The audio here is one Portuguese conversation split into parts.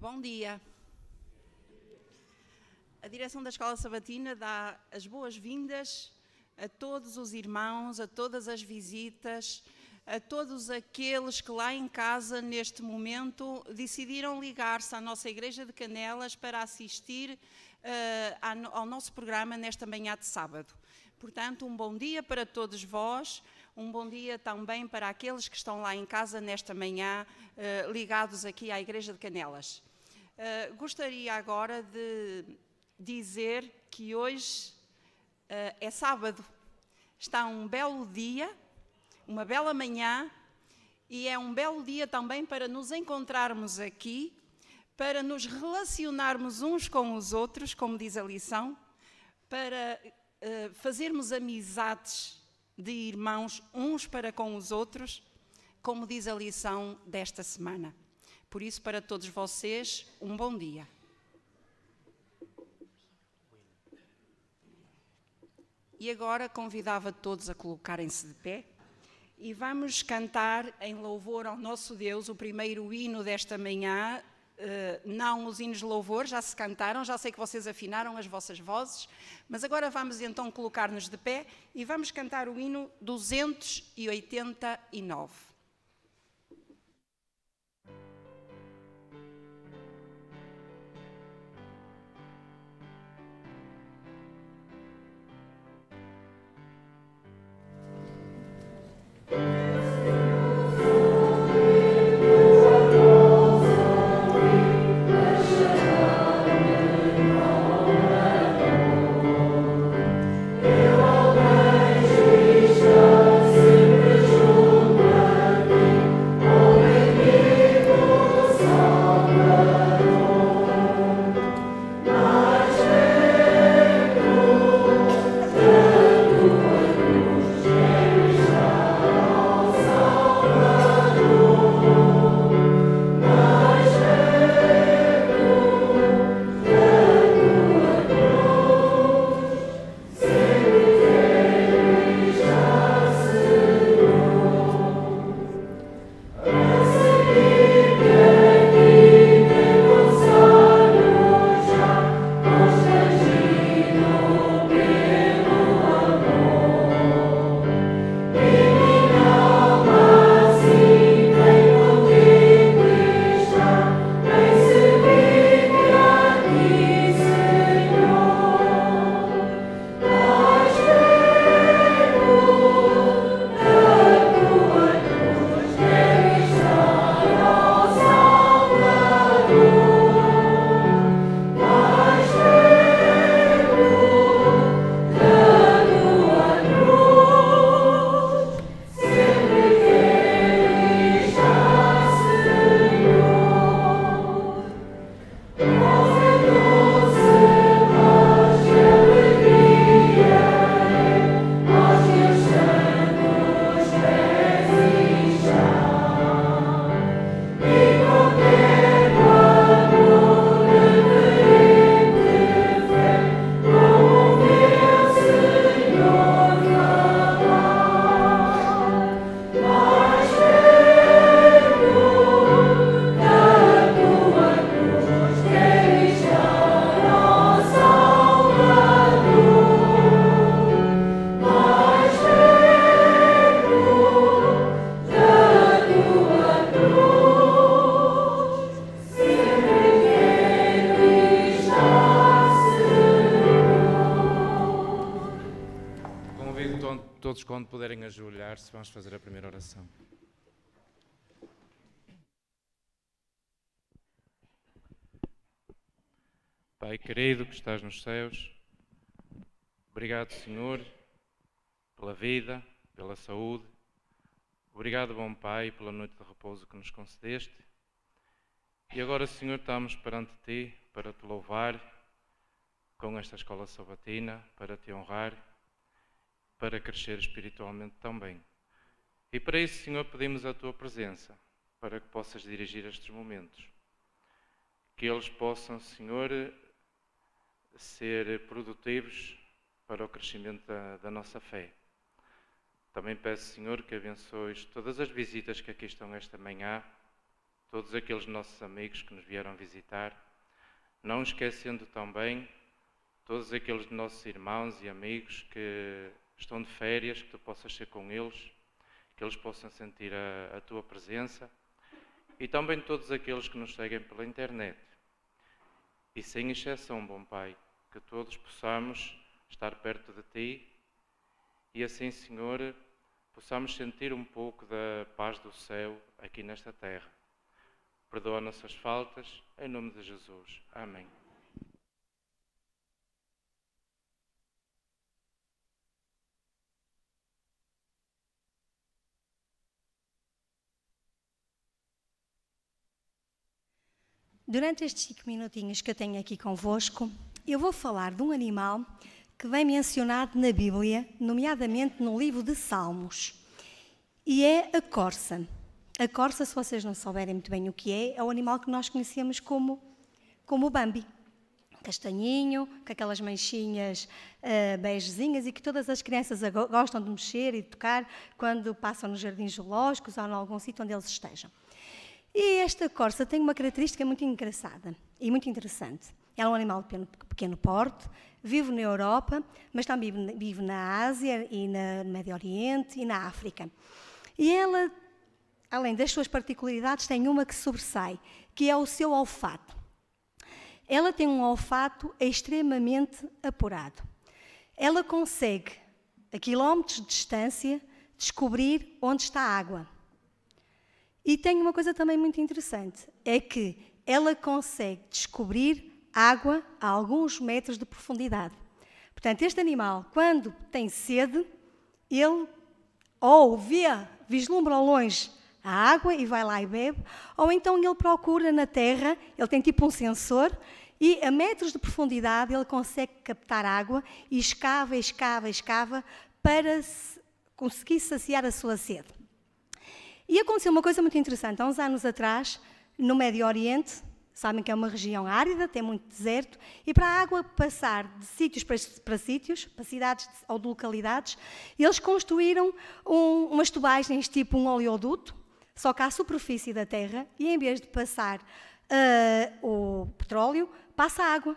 Bom dia. A direção da Escola Sabatina dá as boas-vindas a todos os irmãos, a todas as visitas, a todos aqueles que lá em casa, neste momento, decidiram ligar-se à nossa Igreja de Canelas para assistir ao nosso programa nesta manhã de sábado. Portanto, um bom dia para todos vós, um bom dia também para aqueles que estão lá em casa nesta manhã, ligados aqui à Igreja de Canelas. Gostaria agora de dizer que hoje é sábado, está um belo dia, uma bela manhã, e é um belo dia também para nos encontrarmos aqui, para nos relacionarmos uns com os outros, como diz a lição, para fazermos amizades de irmãos uns para com os outros, como diz a lição desta semana. Por isso, para todos vocês, um bom dia. E agora convidava todos a colocarem-se de pé e vamos cantar em louvor ao nosso Deus o primeiro hino desta manhã. Não os hinos de louvor, já se cantaram, já sei que vocês afinaram as vossas vozes, mas agora vamos então colocar-nos de pé e vamos cantar o hino 289. Todos, quando puderem ajoelhar-se, vamos fazer a primeira oração. Pai querido que estás nos céus, obrigado, Senhor, pela vida, pela saúde. Obrigado, bom Pai, pela noite de repouso que nos concedeste. E agora, Senhor, estamos perante Ti para Te louvar com esta escola sabatina, para Te honrar, para crescer espiritualmente também. E para isso, Senhor, pedimos a Tua presença, para que possas dirigir estes momentos. Que eles possam, Senhor, ser produtivos para o crescimento da nossa fé. Também peço, Senhor, que abençoes todas as visitas que aqui estão esta manhã, todos aqueles nossos amigos que nos vieram visitar, não esquecendo também todos aqueles nossos irmãos e amigos que estão de férias, que tu possas ser com eles, que eles possam sentir a tua presença, e também todos aqueles que nos seguem pela internet. E sem exceção, bom Pai, que todos possamos estar perto de Ti e assim, Senhor, possamos sentir um pouco da paz do céu aqui nesta terra. Perdoa nossas faltas, em nome de Jesus. Amém. Durante estes 5 minutinhos que eu tenho aqui convosco, eu vou falar de um animal que vem mencionado na Bíblia, nomeadamente no livro de Salmos, e é a corça. A corça, se vocês não souberem muito bem o que é o animal que nós conhecemos como o Bambi. Castanhinho, com aquelas manchinhas begezinhas e que todas as crianças gostam de mexer e de tocar quando passam nos jardins zoológicos ou em algum sítio onde eles estejam. E esta corça tem uma característica muito engraçada e muito interessante. Ela é um animal de pequeno porte, vive na Europa, mas também vive na Ásia e no Médio Oriente e na África. E ela, além das suas particularidades, tem uma que sobressai, que é o seu olfato. Ela tem um olfato extremamente apurado. Ela consegue, a quilómetros de distância, descobrir onde está a água. E tem uma coisa também muito interessante, é que ela consegue descobrir água a alguns metros de profundidade. Portanto, este animal, quando tem sede, ele ou vislumbra ao longe a água e vai lá e bebe, ou então ele procura na terra, ele tem tipo um sensor, e a metros de profundidade ele consegue captar água e escava para conseguir saciar a sua sede. E aconteceu uma coisa muito interessante. Há uns anos atrás, no Médio Oriente, sabem que é uma região árida, tem muito deserto, e para a água passar de sítios para sítios, para cidades ou de localidades, eles construíram umas tubagens tipo um oleoduto, só que à superfície da terra, e em vez de passar o petróleo, passa a água.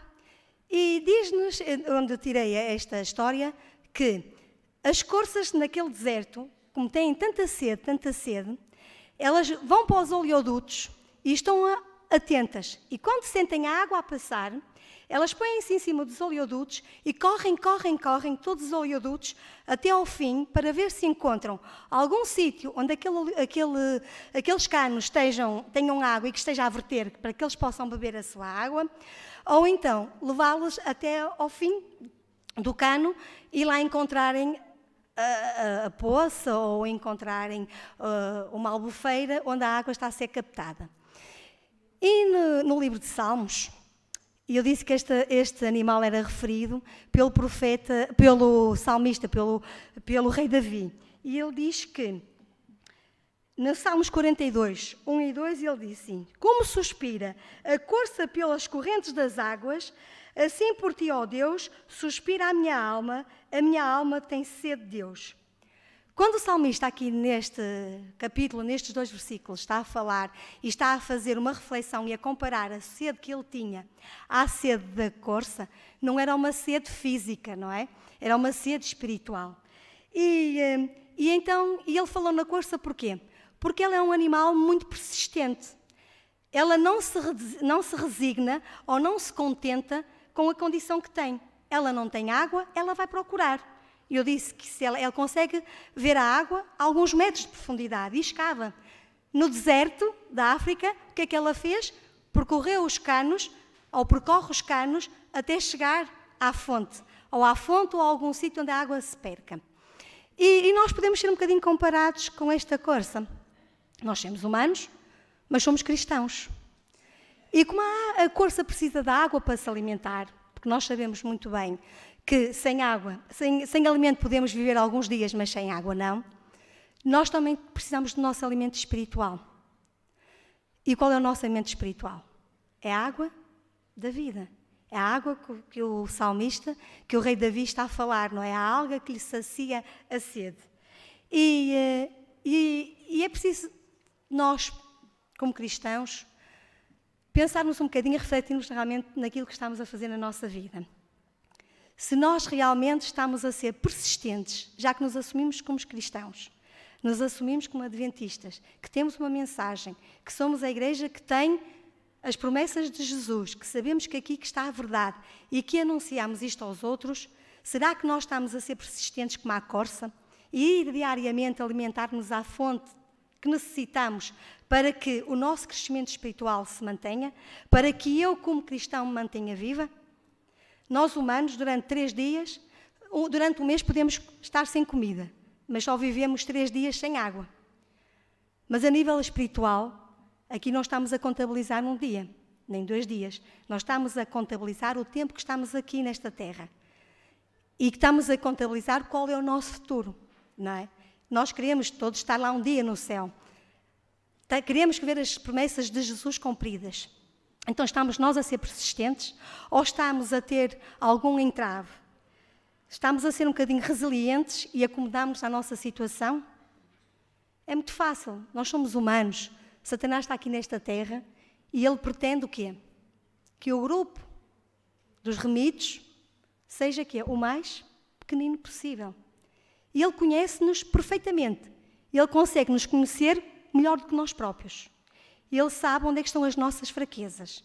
E diz-nos, onde eu tirei esta história, que as corças naquele deserto, como têm tanta sede, elas vão para os oleodutos e estão atentas. E quando sentem a água a passar, elas põem-se em cima dos oleodutos e correm todos os oleodutos até ao fim para ver se encontram algum sítio onde aqueles canos tenham água e que esteja a verter para que eles possam beber a sua água, ou então levá-los até ao fim do cano e lá encontrarem a poça ou encontrarem uma albufeira onde a água está a ser captada. E no livro de Salmos, eu disse que este animal era referido pelo salmista, pelo rei Davi. E ele diz que, no Salmos 42, 1 e 2, ele diz assim: como suspira a corça pelas correntes das águas, assim por ti, ó Deus, suspira a minha alma tem sede de Deus. Quando o salmista aqui neste capítulo, nestes 2 versículos, está a falar e está a fazer uma reflexão e a comparar a sede que ele tinha à sede da corça, não era uma sede física, não é? Era uma sede espiritual. E então ele falou na corça porquê? Porque ela é um animal muito persistente. Ela não se resigna ou não se contenta com a condição que tem. Ela não tem água, ela vai procurar. Eu disse que se ela consegue ver a água a alguns metros de profundidade e escava. No deserto da África, o que é que ela fez? Percorre os canos até chegar à fonte ou a algum sítio onde a água se perca. E nós podemos ser um bocadinho comparados com esta corça. Nós somos humanos, mas somos cristãos. E como a corça precisa da água para se alimentar, porque nós sabemos muito bem que sem água, sem alimento podemos viver alguns dias, mas sem água não, nós também precisamos do nosso alimento espiritual. E qual é o nosso alimento espiritual? É a água da vida. É a água que o salmista, que o rei Davi está a falar, não é? A alga que lhe sacia a sede. E é preciso nós como cristãos, pensarmos um bocadinho e refletirmos realmente naquilo que estamos a fazer na nossa vida. Se nós realmente estamos a ser persistentes, já que nos assumimos como cristãos, nos assumimos como adventistas, que temos uma mensagem, que somos a igreja que tem as promessas de Jesus, que sabemos que aqui que está a verdade e que anunciamos isto aos outros, será que nós estamos a ser persistentes como a corça e ir diariamente alimentar-nos à fonte que necessitamos para que o nosso crescimento espiritual se mantenha, para que eu, como cristão, me mantenha viva? Nós, humanos, durante 3 dias, durante um mês, podemos estar sem comida, mas só vivemos 3 dias sem água. Mas a nível espiritual, aqui não estamos a contabilizar um dia, nem 2 dias. Nós estamos a contabilizar o tempo que estamos aqui nesta terra. E que estamos a contabilizar qual é o nosso futuro, não é? Nós queremos todos estar lá um dia no céu. Queremos ver as promessas de Jesus cumpridas. Então estamos nós a ser persistentes ou estamos a ter algum entrave? Estamos a ser um bocadinho resilientes e acomodamos à nossa situação? É muito fácil, nós somos humanos. Satanás está aqui nesta terra e ele pretende o quê? Que o grupo dos remidos seja quê? O mais pequenino possível. E ele conhece-nos perfeitamente. Ele consegue nos conhecer melhor do que nós próprios. Ele sabe onde é que estão as nossas fraquezas.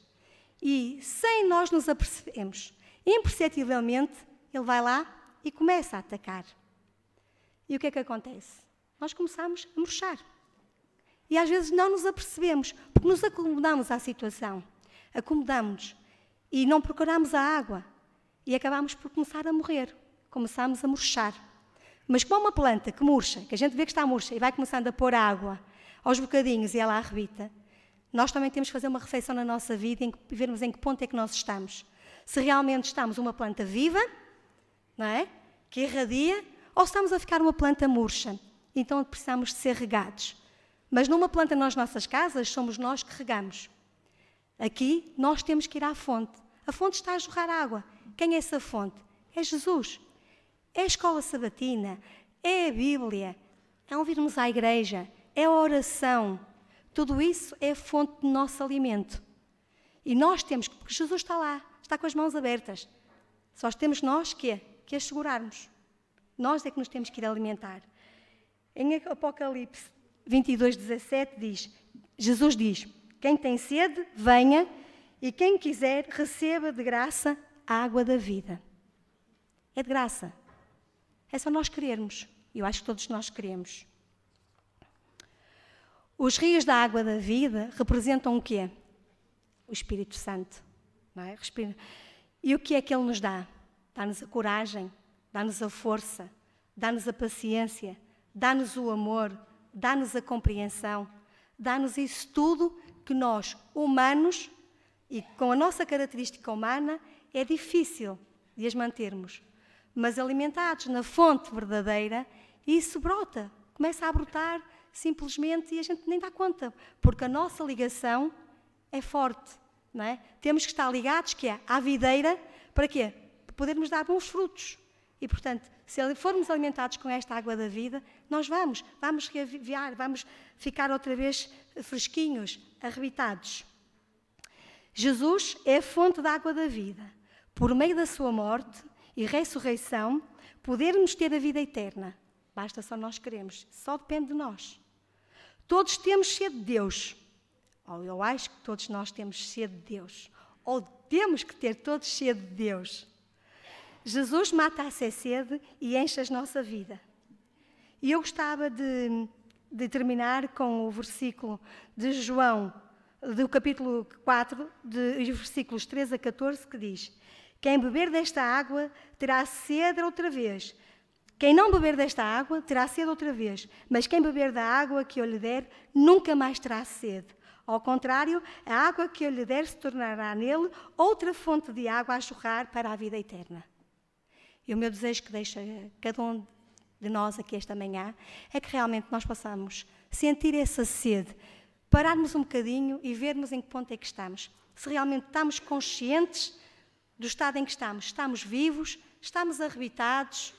E sem nós nos apercebermos, imperceptivelmente, ele vai lá e começa a atacar. E o que é que acontece? Nós começamos a murchar. E às vezes não nos apercebemos, porque nos acomodamos à situação. Acomodamos-nos e não procuramos a água. E acabamos por começar a morrer. Começamos a murchar. Mas como uma planta que murcha, que a gente vê que está murcha e vai começando a pôr água aos bocadinhos e ela arrebita, nós também temos que fazer uma reflexão na nossa vida e vermos em que ponto é que nós estamos. Se realmente estamos uma planta viva, não é? Que irradia, ou se estamos a ficar uma planta murcha. Então precisamos de ser regados. Mas numa planta nas nossas casas, somos nós que regamos. Aqui, nós temos que ir à fonte. A fonte está a jorrar água. Quem é essa fonte? É Jesus. É a escola sabatina, é a Bíblia, é um virmos à igreja, é a oração. Tudo isso é a fonte do nosso alimento. E nós temos, porque Jesus está lá, está com as mãos abertas. Só temos nós que assegurarmos. Nós é que nos temos que ir alimentar. Em Apocalipse 22:17 diz, Jesus diz, quem tem sede, venha, e quem quiser, receba de graça a água da vida. É de graça. É só nós querermos. E eu acho que todos nós queremos. Os rios da água da vida representam o quê? O Espírito Santo. Não é? E o que é que Ele nos dá? Dá-nos a coragem, dá-nos a força, dá-nos a paciência, dá-nos o amor, dá-nos a compreensão, dá-nos isso tudo que nós, humanos, e com a nossa característica humana, é difícil de as mantermos. Mas alimentados na fonte verdadeira, isso brota, começa a brotar simplesmente e a gente nem dá conta, porque a nossa ligação é forte, não é? Temos que estar ligados à videira, para quê? Para podermos dar bons frutos. E, portanto, se formos alimentados com esta água da vida, nós vamos reavivar, vamos ficar outra vez fresquinhos, arrebitados. Jesus é a fonte da água da vida. Por meio da sua morte e ressurreição, podermos ter a vida eterna. Basta só nós queremos, só depende de nós. Todos temos sede de Deus. Ou eu acho que todos nós temos sede de Deus. Ou temos que ter todos sede de Deus. Jesus mata a sede e enche a nossa vida. E eu gostava de terminar com o versículo de João, do capítulo 4, dos versículos 13 a 14, que diz: quem beber desta água terá sede outra vez. Quem não beber desta água terá sede outra vez. Mas quem beber da água que eu lhe der, nunca mais terá sede. Ao contrário, a água que eu lhe der se tornará nele outra fonte de água a jorrar para a vida eterna. E o meu desejo que deixa cada um de nós aqui esta manhã é que realmente nós possamos sentir essa sede, pararmos um bocadinho e vermos em que ponto é que estamos. Se realmente estamos conscientes do estado em que estamos vivos, estamos arrebitados,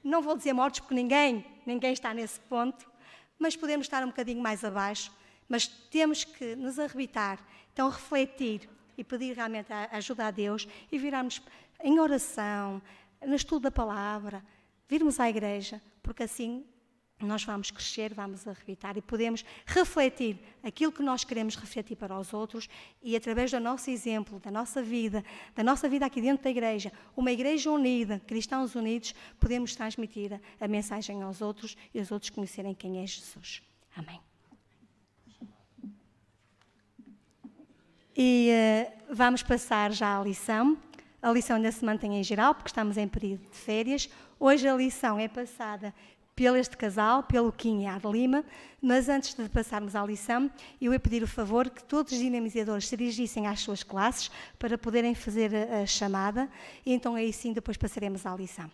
não vou dizer mortos porque ninguém está nesse ponto, mas podemos estar um bocadinho mais abaixo, mas temos que nos arrebitar, então refletir e pedir realmente a ajuda a Deus e virarmos em oração, no estudo da palavra, virmos à igreja, porque assim nós vamos crescer, vamos arrebitar e podemos refletir aquilo que nós queremos refletir para os outros e através do nosso exemplo, da nossa vida aqui dentro da igreja, uma igreja unida, cristãos unidos, podemos transmitir a mensagem aos outros e os outros conhecerem quem é Jesus. Amém. E vamos passar já à lição. A lição ainda se mantém em geral, porque estamos em período de férias. Hoje a lição é passada pelo este casal, pelo Kim e a Adelima, mas antes de passarmos à lição, eu ia pedir o favor que todos os dinamizadores se dirigissem às suas classes para poderem fazer a chamada, e então aí sim depois passaremos à lição.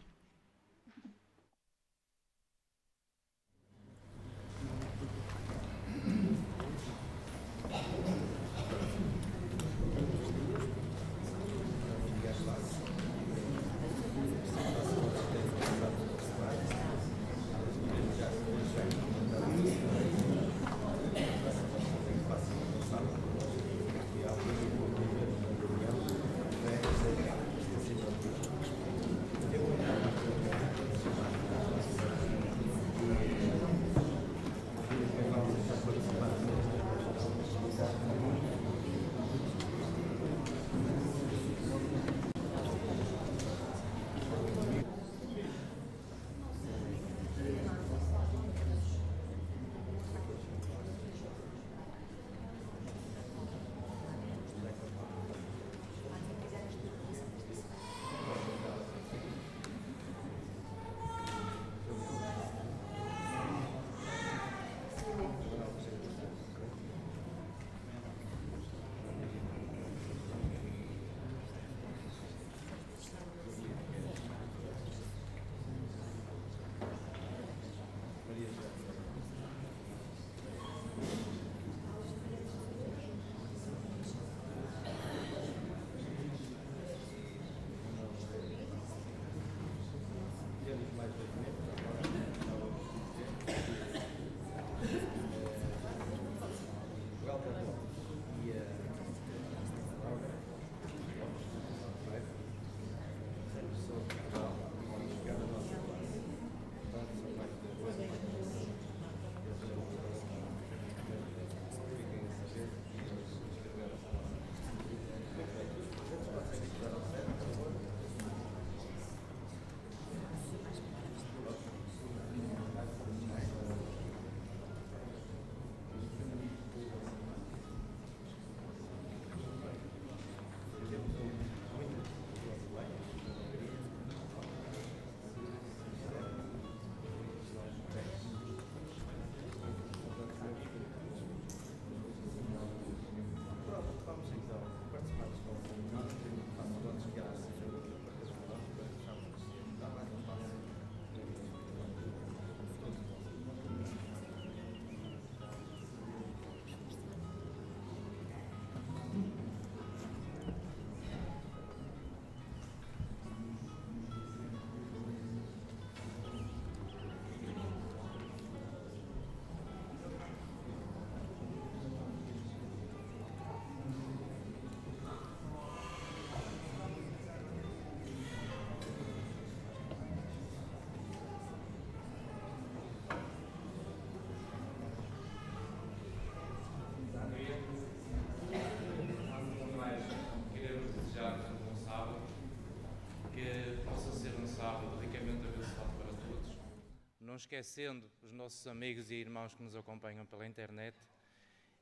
Não esquecendo os nossos amigos e irmãos que nos acompanham pela internet,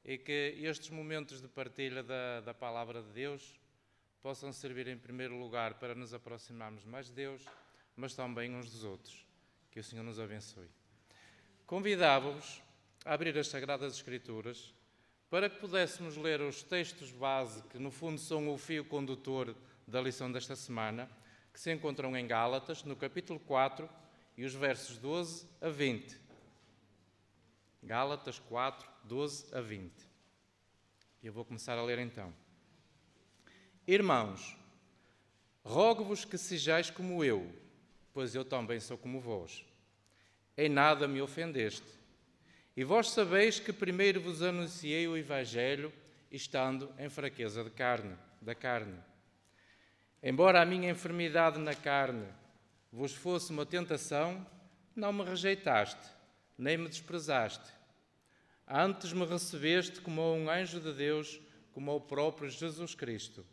e que estes momentos de partilha da Palavra de Deus possam servir em primeiro lugar para nos aproximarmos mais de Deus, mas também uns dos outros. Que o Senhor nos abençoe. Convidava-vos a abrir as Sagradas Escrituras para que pudéssemos ler os textos base, que no fundo são o fio condutor da lição desta semana, que se encontram em Gálatas, no capítulo 4, e os versos 12 a 20. Gálatas 4, 12 a 20. E eu vou começar a ler então. Irmãos, rogo-vos que sejais como eu, pois eu também sou como vós. Em nada me ofendeste. E vós sabeis que primeiro vos anunciei o Evangelho, estando em fraqueza da carne. Embora a minha enfermidade na carne vos fosse uma tentação, não me rejeitaste, nem me desprezaste. Antes me recebeste como a um anjo de Deus, como ao próprio Jesus Cristo.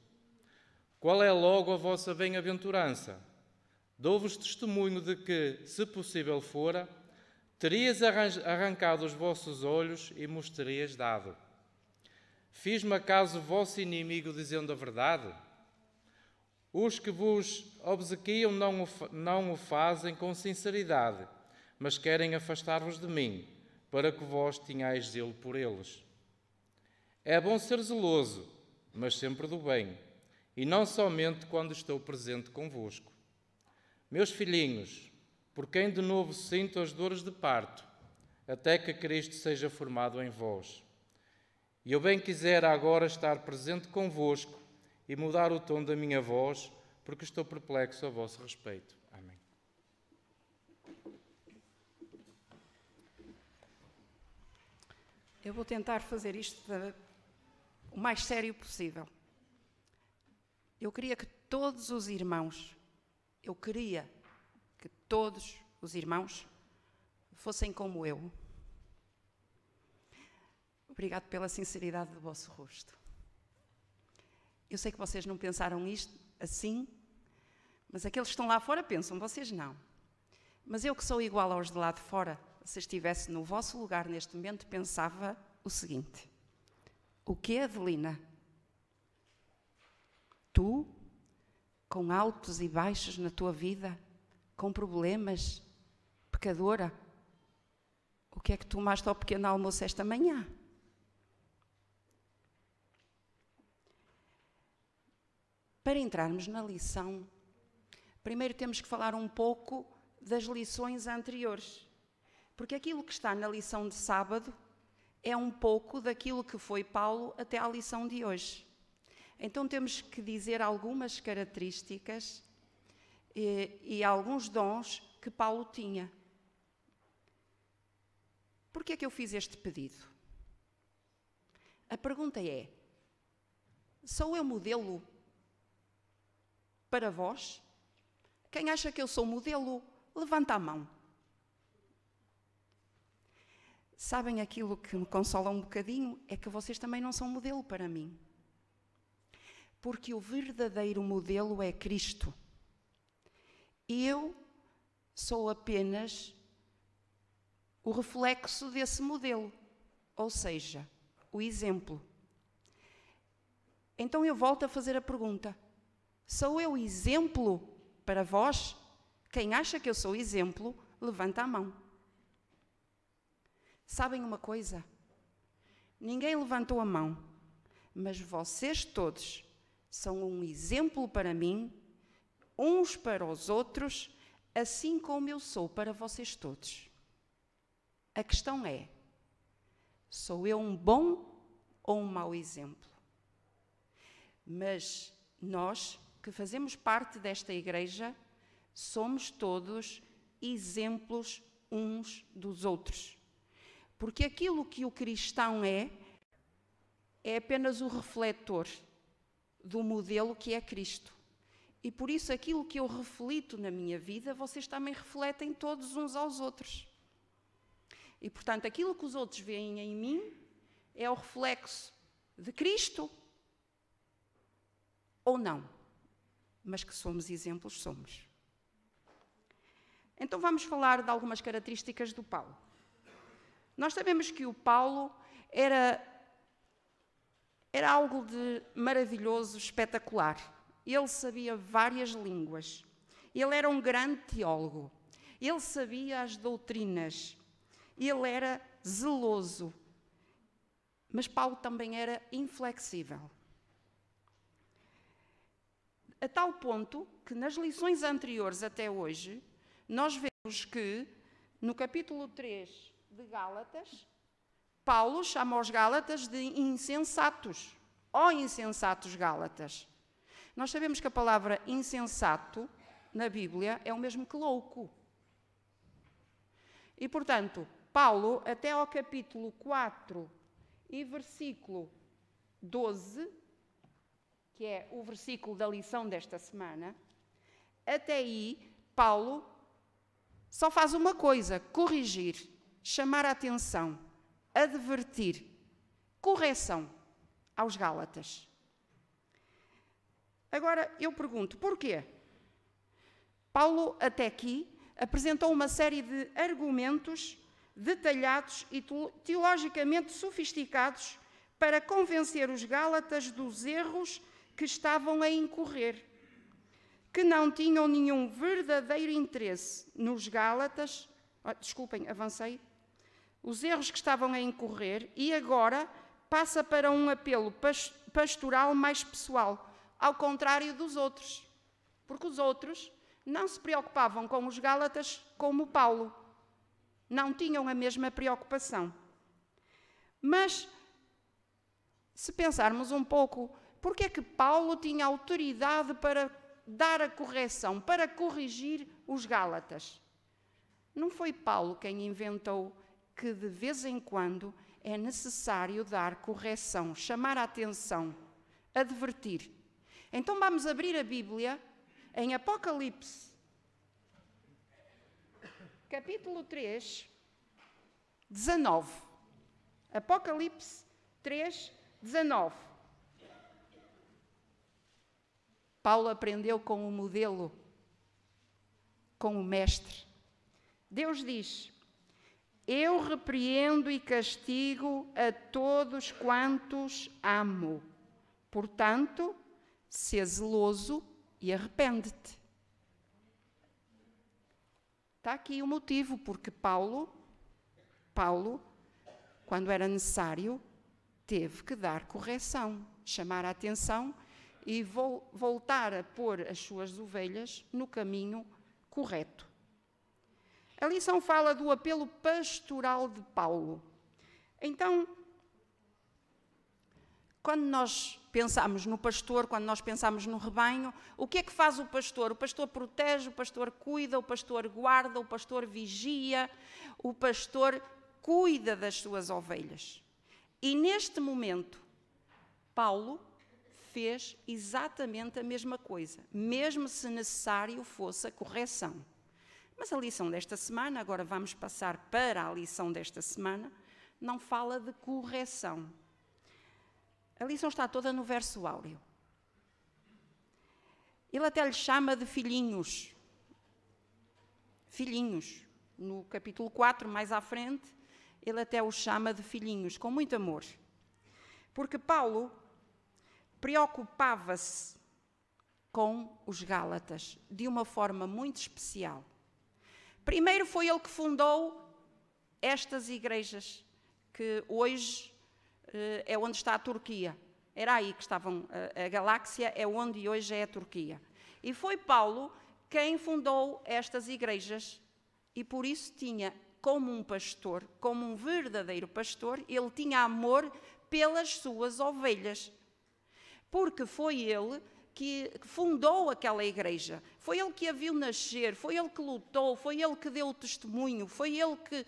Qual é logo a vossa bem-aventurança? Dou-vos testemunho de que, se possível fora, terias arrancado os vossos olhos e me terias dado. Fiz-me acaso vosso inimigo dizendo a verdade? Os que vos obsequiam não o fazem com sinceridade, mas querem afastar-vos de mim, para que vós tenhais zelo por eles. É bom ser zeloso, mas sempre do bem, e não somente quando estou presente convosco. Meus filhinhos, por quem de novo sinto as dores de parto, até que Cristo seja formado em vós. E eu bem quisera agora estar presente convosco e mudar o tom da minha voz, porque estou perplexo a vosso respeito. Amém. Eu vou tentar fazer isto o mais sério possível. Eu queria que todos os irmãos fossem como eu. Obrigado pela sinceridade do vosso rosto. Eu sei que vocês não pensaram isto assim, mas aqueles que estão lá fora pensam, vocês não. Mas eu que sou igual aos de lá de fora, se estivesse no vosso lugar neste momento, pensava o seguinte: o que é, Adelina? Tu, com altos e baixos na tua vida, com problemas, pecadora, o que é que tomaste ao pequeno almoço esta manhã? Para entrarmos na lição, primeiro temos que falar um pouco das lições anteriores, porque aquilo que está na lição de sábado é um pouco daquilo que foi Paulo até à lição de hoje. Então temos que dizer algumas características e alguns dons que Paulo tinha. Por que é que eu fiz este pedido? A pergunta é: sou eu modelo para vós? Quem acha que eu sou modelo, levanta a mão. Sabem, aquilo que me consola um bocadinho é que vocês também não são modelo para mim. Porque o verdadeiro modelo é Cristo. E eu sou apenas o reflexo desse modelo, ou seja, o exemplo. Então eu volto a fazer a pergunta: sou eu exemplo para vós? Quem acha que eu sou exemplo, levanta a mão. Sabem uma coisa? Ninguém levantou a mão, mas vocês todos são um exemplo para mim, uns para os outros, assim como eu sou para vocês todos. A questão é: sou eu um bom ou um mau exemplo? Mas nós, que fazemos parte desta igreja, somos todos exemplos uns dos outros. Porque aquilo que o cristão é apenas o refletor do modelo que é Cristo. E por isso aquilo que eu reflito na minha vida, vocês também refletem todos uns aos outros. E portanto, aquilo que os outros veem em mim é o reflexo de Cristo ou não. Mas que somos exemplos, somos. Então vamos falar de algumas características do Paulo. Nós sabemos que o Paulo era algo de maravilhoso, espetacular. Ele sabia várias línguas. Ele era um grande teólogo. Ele sabia as doutrinas. Ele era zeloso. Mas Paulo também era inflexível. A tal ponto que nas lições anteriores até hoje, nós vemos que no capítulo 3 de Gálatas, Paulo chama os Gálatas de insensatos. Ó insensatos Gálatas. Nós sabemos que a palavra insensato na Bíblia é o mesmo que louco. E portanto, Paulo, até ao capítulo 4 e versículo 12, que é o versículo da lição desta semana, até aí, Paulo só faz uma coisa: corrigir, chamar a atenção, advertir, correção aos Gálatas. Agora, eu pergunto, porquê? Paulo, até aqui, apresentou uma série de argumentos detalhados e teologicamente sofisticados para convencer os Gálatas dos erros que estavam a incorrer, que não tinham nenhum verdadeiro interesse nos Gálatas. Desculpem, avancei. Os erros que estavam a incorrer, e agora passa para um apelo pastoral mais pessoal, ao contrário dos outros, porque os outros não se preocupavam com os Gálatas como Paulo, não tinham a mesma preocupação. Mas, se pensarmos um pouco, por que é que Paulo tinha autoridade para dar a correção, para corrigir os Gálatas? Não foi Paulo quem inventou que de vez em quando é necessário dar correção, chamar a atenção, advertir. Então vamos abrir a Bíblia em Apocalipse, capítulo 3, 19. Apocalipse 3, 19. Paulo aprendeu com o modelo, com o mestre. Deus diz: eu repreendo e castigo a todos quantos amo. Portanto, sê zeloso e arrepende-te. Está aqui o motivo, porque Paulo, quando era necessário, teve que dar correção, chamar a atenção e voltar a pôr as suas ovelhas no caminho correto. A lição fala do apelo pastoral de Paulo. Então, quando nós pensamos no pastor, quando nós pensamos no rebanho, o que é que faz o pastor? O pastor protege, o pastor cuida, o pastor guarda, o pastor vigia, o pastor cuida das suas ovelhas. E neste momento, Paulo fez exatamente a mesma coisa, mesmo se necessário fosse a correção. Mas a lição desta semana, agora vamos passar para a lição desta semana, não fala de correção. A lição está toda no verso áureo. Ele até lhe chama de filhinhos. Filhinhos. No capítulo 4, mais à frente, ele até os chama de filhinhos, com muito amor. Porque Paulo preocupava-se com os Gálatas de uma forma muito especial. Primeiro foi ele que fundou estas igrejas, que hoje é onde está a Turquia. Era aí que estavam, a Galáxia é onde hoje é a Turquia. E foi Paulo quem fundou estas igrejas e por isso tinha, como um pastor, como um verdadeiro pastor, ele tinha amor pelas suas ovelhas. Porque foi ele que fundou aquela igreja, foi ele que a viu nascer, foi ele que lutou, foi ele que deu o testemunho, foi ele que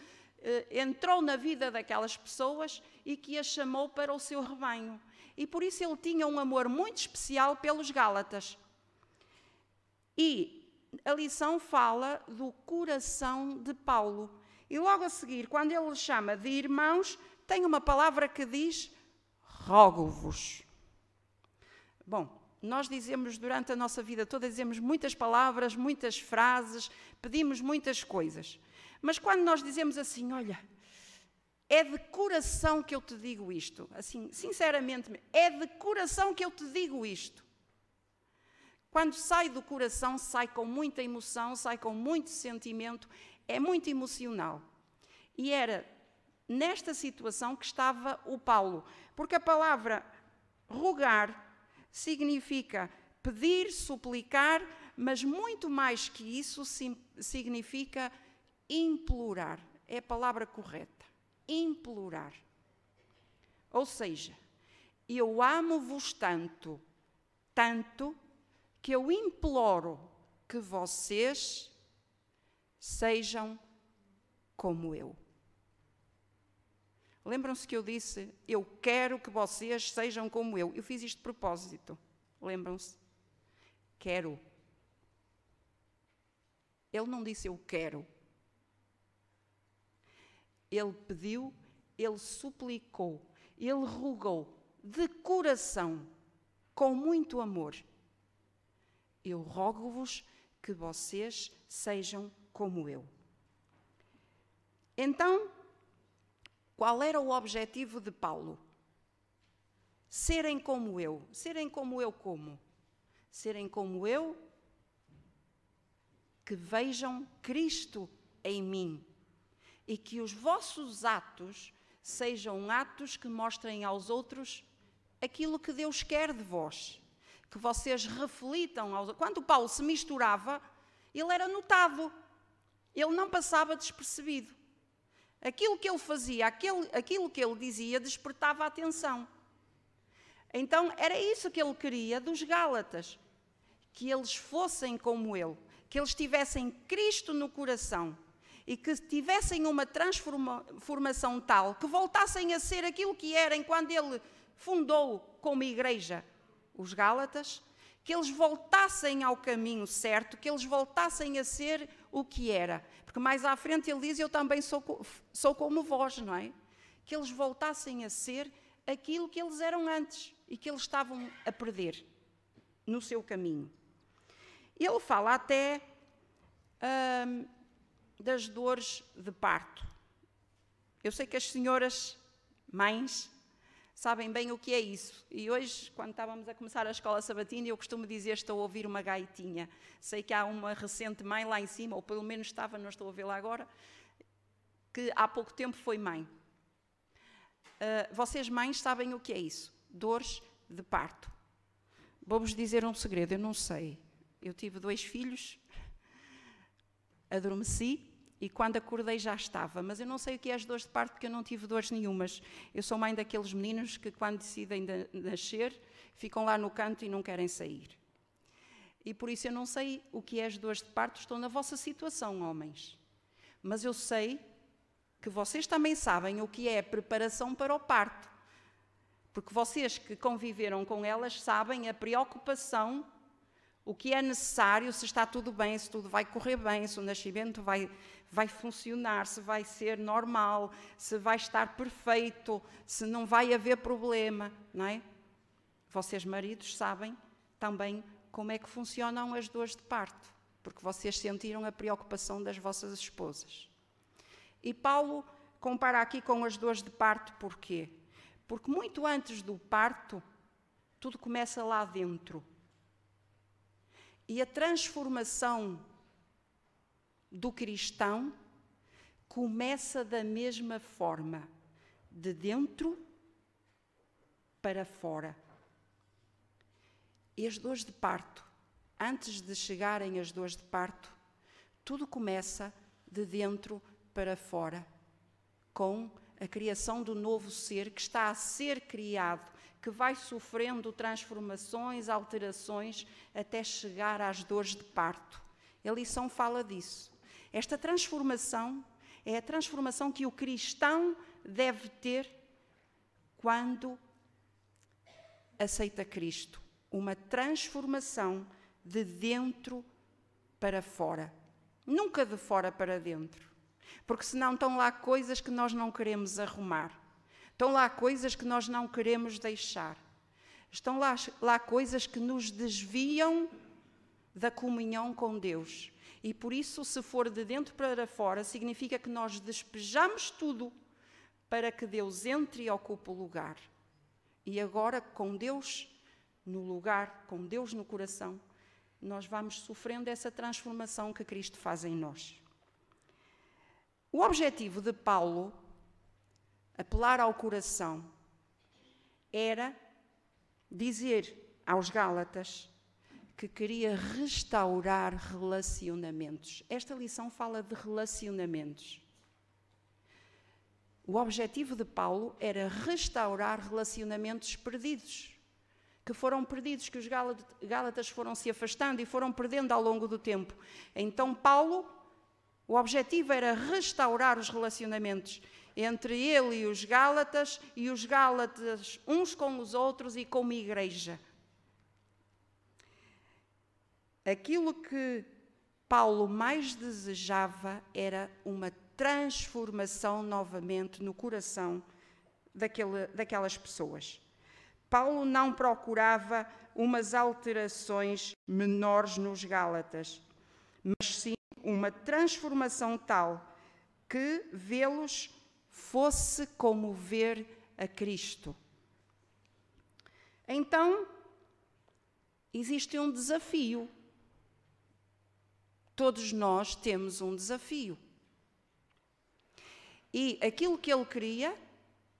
entrou na vida daquelas pessoas e que as chamou para o seu rebanho. E por isso ele tinha um amor muito especial pelos Gálatas. E a lição fala do coração de Paulo. E logo a seguir, quando ele os chama de irmãos, tem uma palavra que diz: rogo-vos. Bom, nós dizemos durante a nossa vida toda, dizemos muitas palavras, muitas frases, pedimos muitas coisas. Mas quando nós dizemos assim, olha, é de coração que eu te digo isto, assim, sinceramente, é de coração que eu te digo isto. Quando sai do coração, sai com muita emoção, sai com muito sentimento, é muito emocional. E era nesta situação que estava o Paulo, porque a palavra rogar significa pedir, suplicar, mas muito mais que isso significa implorar. É a palavra correta. Implorar. Ou seja, eu amo-vos tanto, tanto, que eu imploro que vocês sejam como eu. Lembram-se que eu disse, eu quero que vocês sejam como eu. Eu fiz isto de propósito. Lembram-se? Quero. Ele não disse eu quero. Ele pediu, ele suplicou, ele rogou de coração, com muito amor. Eu rogo-vos que vocês sejam como eu. Então, qual era o objetivo de Paulo? Serem como eu. Serem como eu como? Serem como eu, que vejam Cristo em mim e que os vossos atos sejam atos que mostrem aos outros aquilo que Deus quer de vós. Que vocês reflitam aos outros. Quando Paulo se misturava, ele era notado. Ele não passava despercebido. Aquilo que ele fazia, aquilo que ele dizia, despertava a atenção. Então, era isso que ele queria dos Gálatas. Que eles fossem como ele. Que eles tivessem Cristo no coração. E que tivessem uma transformação tal, que voltassem a ser aquilo que eram quando ele fundou como igreja os Gálatas, que eles voltassem ao caminho certo, que eles voltassem a ser o que era. Porque mais à frente ele diz, eu também sou como vós, não é? Que eles voltassem a ser aquilo que eles eram antes e que eles estavam a perder no seu caminho. Ele fala até das dores de parto. Eu sei que as senhoras mães sabem bem o que é isso. E hoje, quando estávamos a começar a escola sabatina, eu costumo dizer, estou a ouvir uma gaitinha. Sei que há uma recente mãe lá em cima, ou pelo menos estava, não estou a vê-la agora, que há pouco tempo foi mãe. Vocês mães sabem o que é isso? Dores de parto. Vou-vos dizer um segredo, eu não sei. Eu tive 2 filhos, adormeci e quando acordei já estava, mas eu não sei o que é as dores de parto porque eu não tive dores nenhumas. Eu sou mãe daqueles meninos que quando decidem nascer, ficam lá no canto e não querem sair. E por isso eu não sei o que é as dores de parto, estou na vossa situação, homens. Mas eu sei que vocês também sabem o que é a preparação para o parto. Porque vocês que conviveram com elas sabem a preocupação, o que é necessário, se está tudo bem, se tudo vai correr bem, se o nascimento vai funcionar, se vai ser normal, se vai estar perfeito, se não vai haver problema, não é? Vocês, maridos, sabem também como é que funcionam as dores de parto, porque vocês sentiram a preocupação das vossas esposas. E Paulo compara aqui com as dores de parto, porquê? Porque muito antes do parto, tudo começa lá dentro. E a transformação do cristão começa da mesma forma, de dentro para fora. E as dores de parto, antes de chegarem as dores de parto, tudo começa de dentro para fora, com a criação do novo ser que está a ser criado, que vai sofrendo transformações, alterações, até chegar às dores de parto. A lição fala disso. Esta transformação é a transformação que o cristão deve ter quando aceita Cristo. Uma transformação de dentro para fora. Nunca de fora para dentro. Porque senão estão lá coisas que nós não queremos arrumar. Estão lá coisas que nós não queremos deixar. Estão lá coisas que nos desviam da comunhão com Deus. E por isso, se for de dentro para fora, significa que nós despejamos tudo para que Deus entre e ocupe o lugar. E agora, com Deus no lugar, com Deus no coração, nós vamos sofrendo essa transformação que Cristo faz em nós. O objetivo de Paulo, apelar ao coração, era dizer aos Gálatas que queria restaurar relacionamentos. Esta lição fala de relacionamentos. O objetivo de Paulo era restaurar relacionamentos perdidos, que foram perdidos, que os Gálatas foram se afastando e foram perdendo ao longo do tempo. Então Paulo O objetivo era restaurar os relacionamentos entre ele e os Gálatas uns com os outros e como igreja. Aquilo que Paulo mais desejava era uma transformação novamente no coração daquelas pessoas. Paulo não procurava umas alterações menores nos Gálatas, mas sim uma transformação tal que vê-los fosse como ver a Cristo. Então, existe um desafio. Todos nós temos um desafio. E aquilo que ele queria,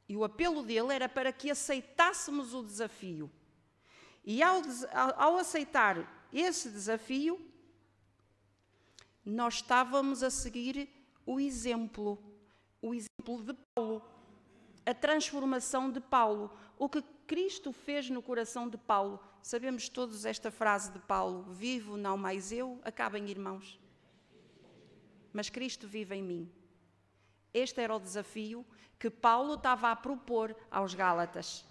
e o apelo dele era para que aceitássemos o desafio. E ao aceitar esse desafio, nós estávamos a seguir o exemplo de Paulo, a transformação de Paulo, o que Cristo fez no coração de Paulo. Sabemos todos esta frase de Paulo: vivo não mais eu, acabem irmãos, mas Cristo vive em mim. Este era o desafio que Paulo estava a propor aos Gálatas.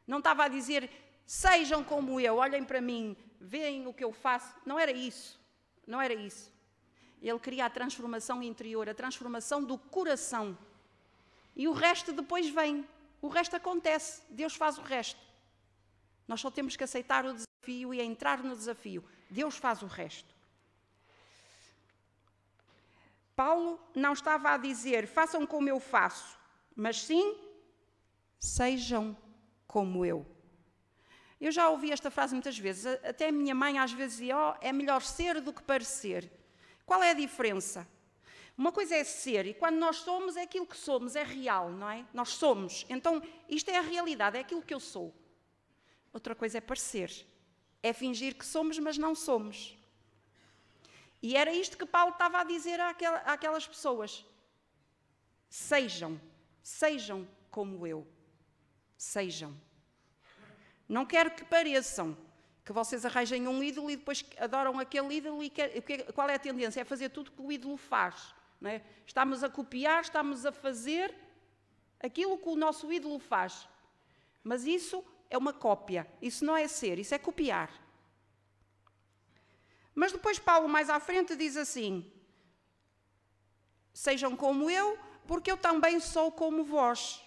Não estava a dizer, sejam como eu, olhem para mim, veem o que eu faço. Não era isso. Não era isso. Ele queria a transformação interior, a transformação do coração. E o resto depois vem. O resto acontece. Deus faz o resto. Nós só temos que aceitar o desafio e entrar no desafio. Deus faz o resto. Paulo não estava a dizer, façam como eu faço, mas sim, sejam como eu. Eu já ouvi esta frase muitas vezes, até a minha mãe às vezes dizia, é melhor ser do que parecer. Qual é a diferença? Uma coisa é ser, e quando nós somos, é aquilo que somos, é real, não é? Nós somos, então isto é a realidade, é aquilo que eu sou. Outra coisa é parecer, é fingir que somos, mas não somos. E era isto que Paulo estava a dizer àquelas pessoas. Sejam como eu. Sejam. Não quero que pareçam, que vocês arranjem um ídolo e depois adoram aquele ídolo e qual é a tendência? É fazer tudo que o ídolo faz. Não é? Estamos a copiar, estamos a fazer aquilo que o nosso ídolo faz. Mas isso é uma cópia, isso não é ser, isso é copiar. Mas depois Paulo mais à frente diz assim, sejam como eu, porque eu também sou como vós.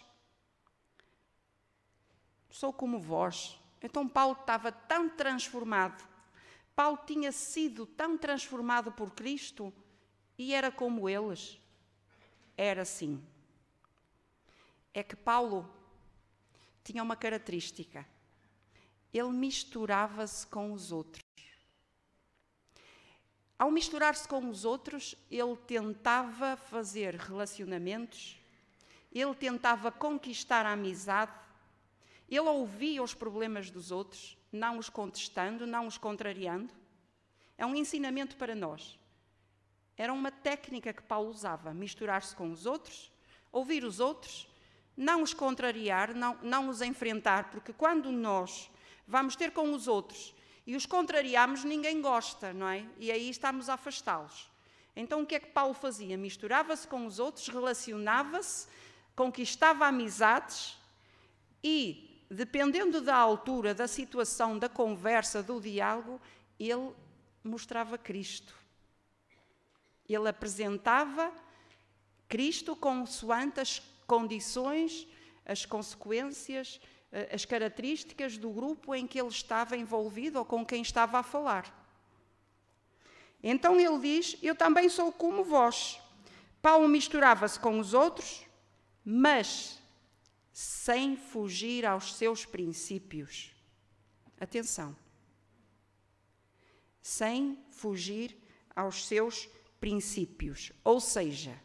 Sou como vós. Então Paulo estava tão transformado. Paulo tinha sido tão transformado por Cristo e era como eles. Era assim. É que Paulo tinha uma característica. Ele misturava-se com os outros. Ao misturar-se com os outros, ele tentava fazer relacionamentos, ele tentava conquistar a amizade, ele ouvia os problemas dos outros, não os contestando, não os contrariando. É um ensinamento para nós. Era uma técnica que Paulo usava, misturar-se com os outros, ouvir os outros, não os contrariar, não os enfrentar, porque quando nós vamos ter com os outros e os contrariamos, ninguém gosta, não é? E aí estamos a afastá-los. Então o que é que Paulo fazia? Misturava-se com os outros, relacionava-se, conquistava amizades e, dependendo da altura, da situação, da conversa, do diálogo, ele mostrava Cristo. Ele apresentava Cristo consoante as condições, as consequências, as características do grupo em que ele estava envolvido ou com quem estava a falar. Então ele diz, eu também sou como vós. Paulo misturava-se com os outros, mas sem fugir aos seus princípios. Atenção. Sem fugir aos seus princípios. Ou seja,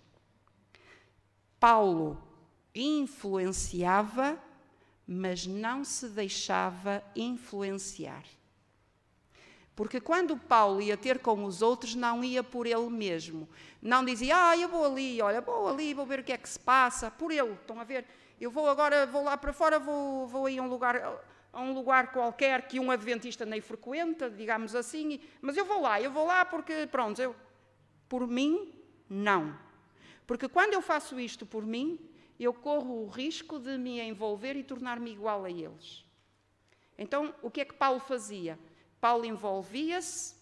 Paulo influenciava, mas não se deixava influenciar. Porque quando Paulo ia ter com os outros, não ia por ele mesmo. Não dizia, eu vou ali, olha, vou ali, vou ver o que é que se passa. Por ele, estão a ver? Eu vou agora, vou lá para fora, vou aí a um lugar qualquer que um adventista nem frequenta, digamos assim. Mas eu vou lá porque, pronto, Por mim, não. Porque quando eu faço isto por mim, eu corro o risco de me envolver e tornar-me igual a eles. Então, o que é que Paulo fazia? Paulo envolvia-se,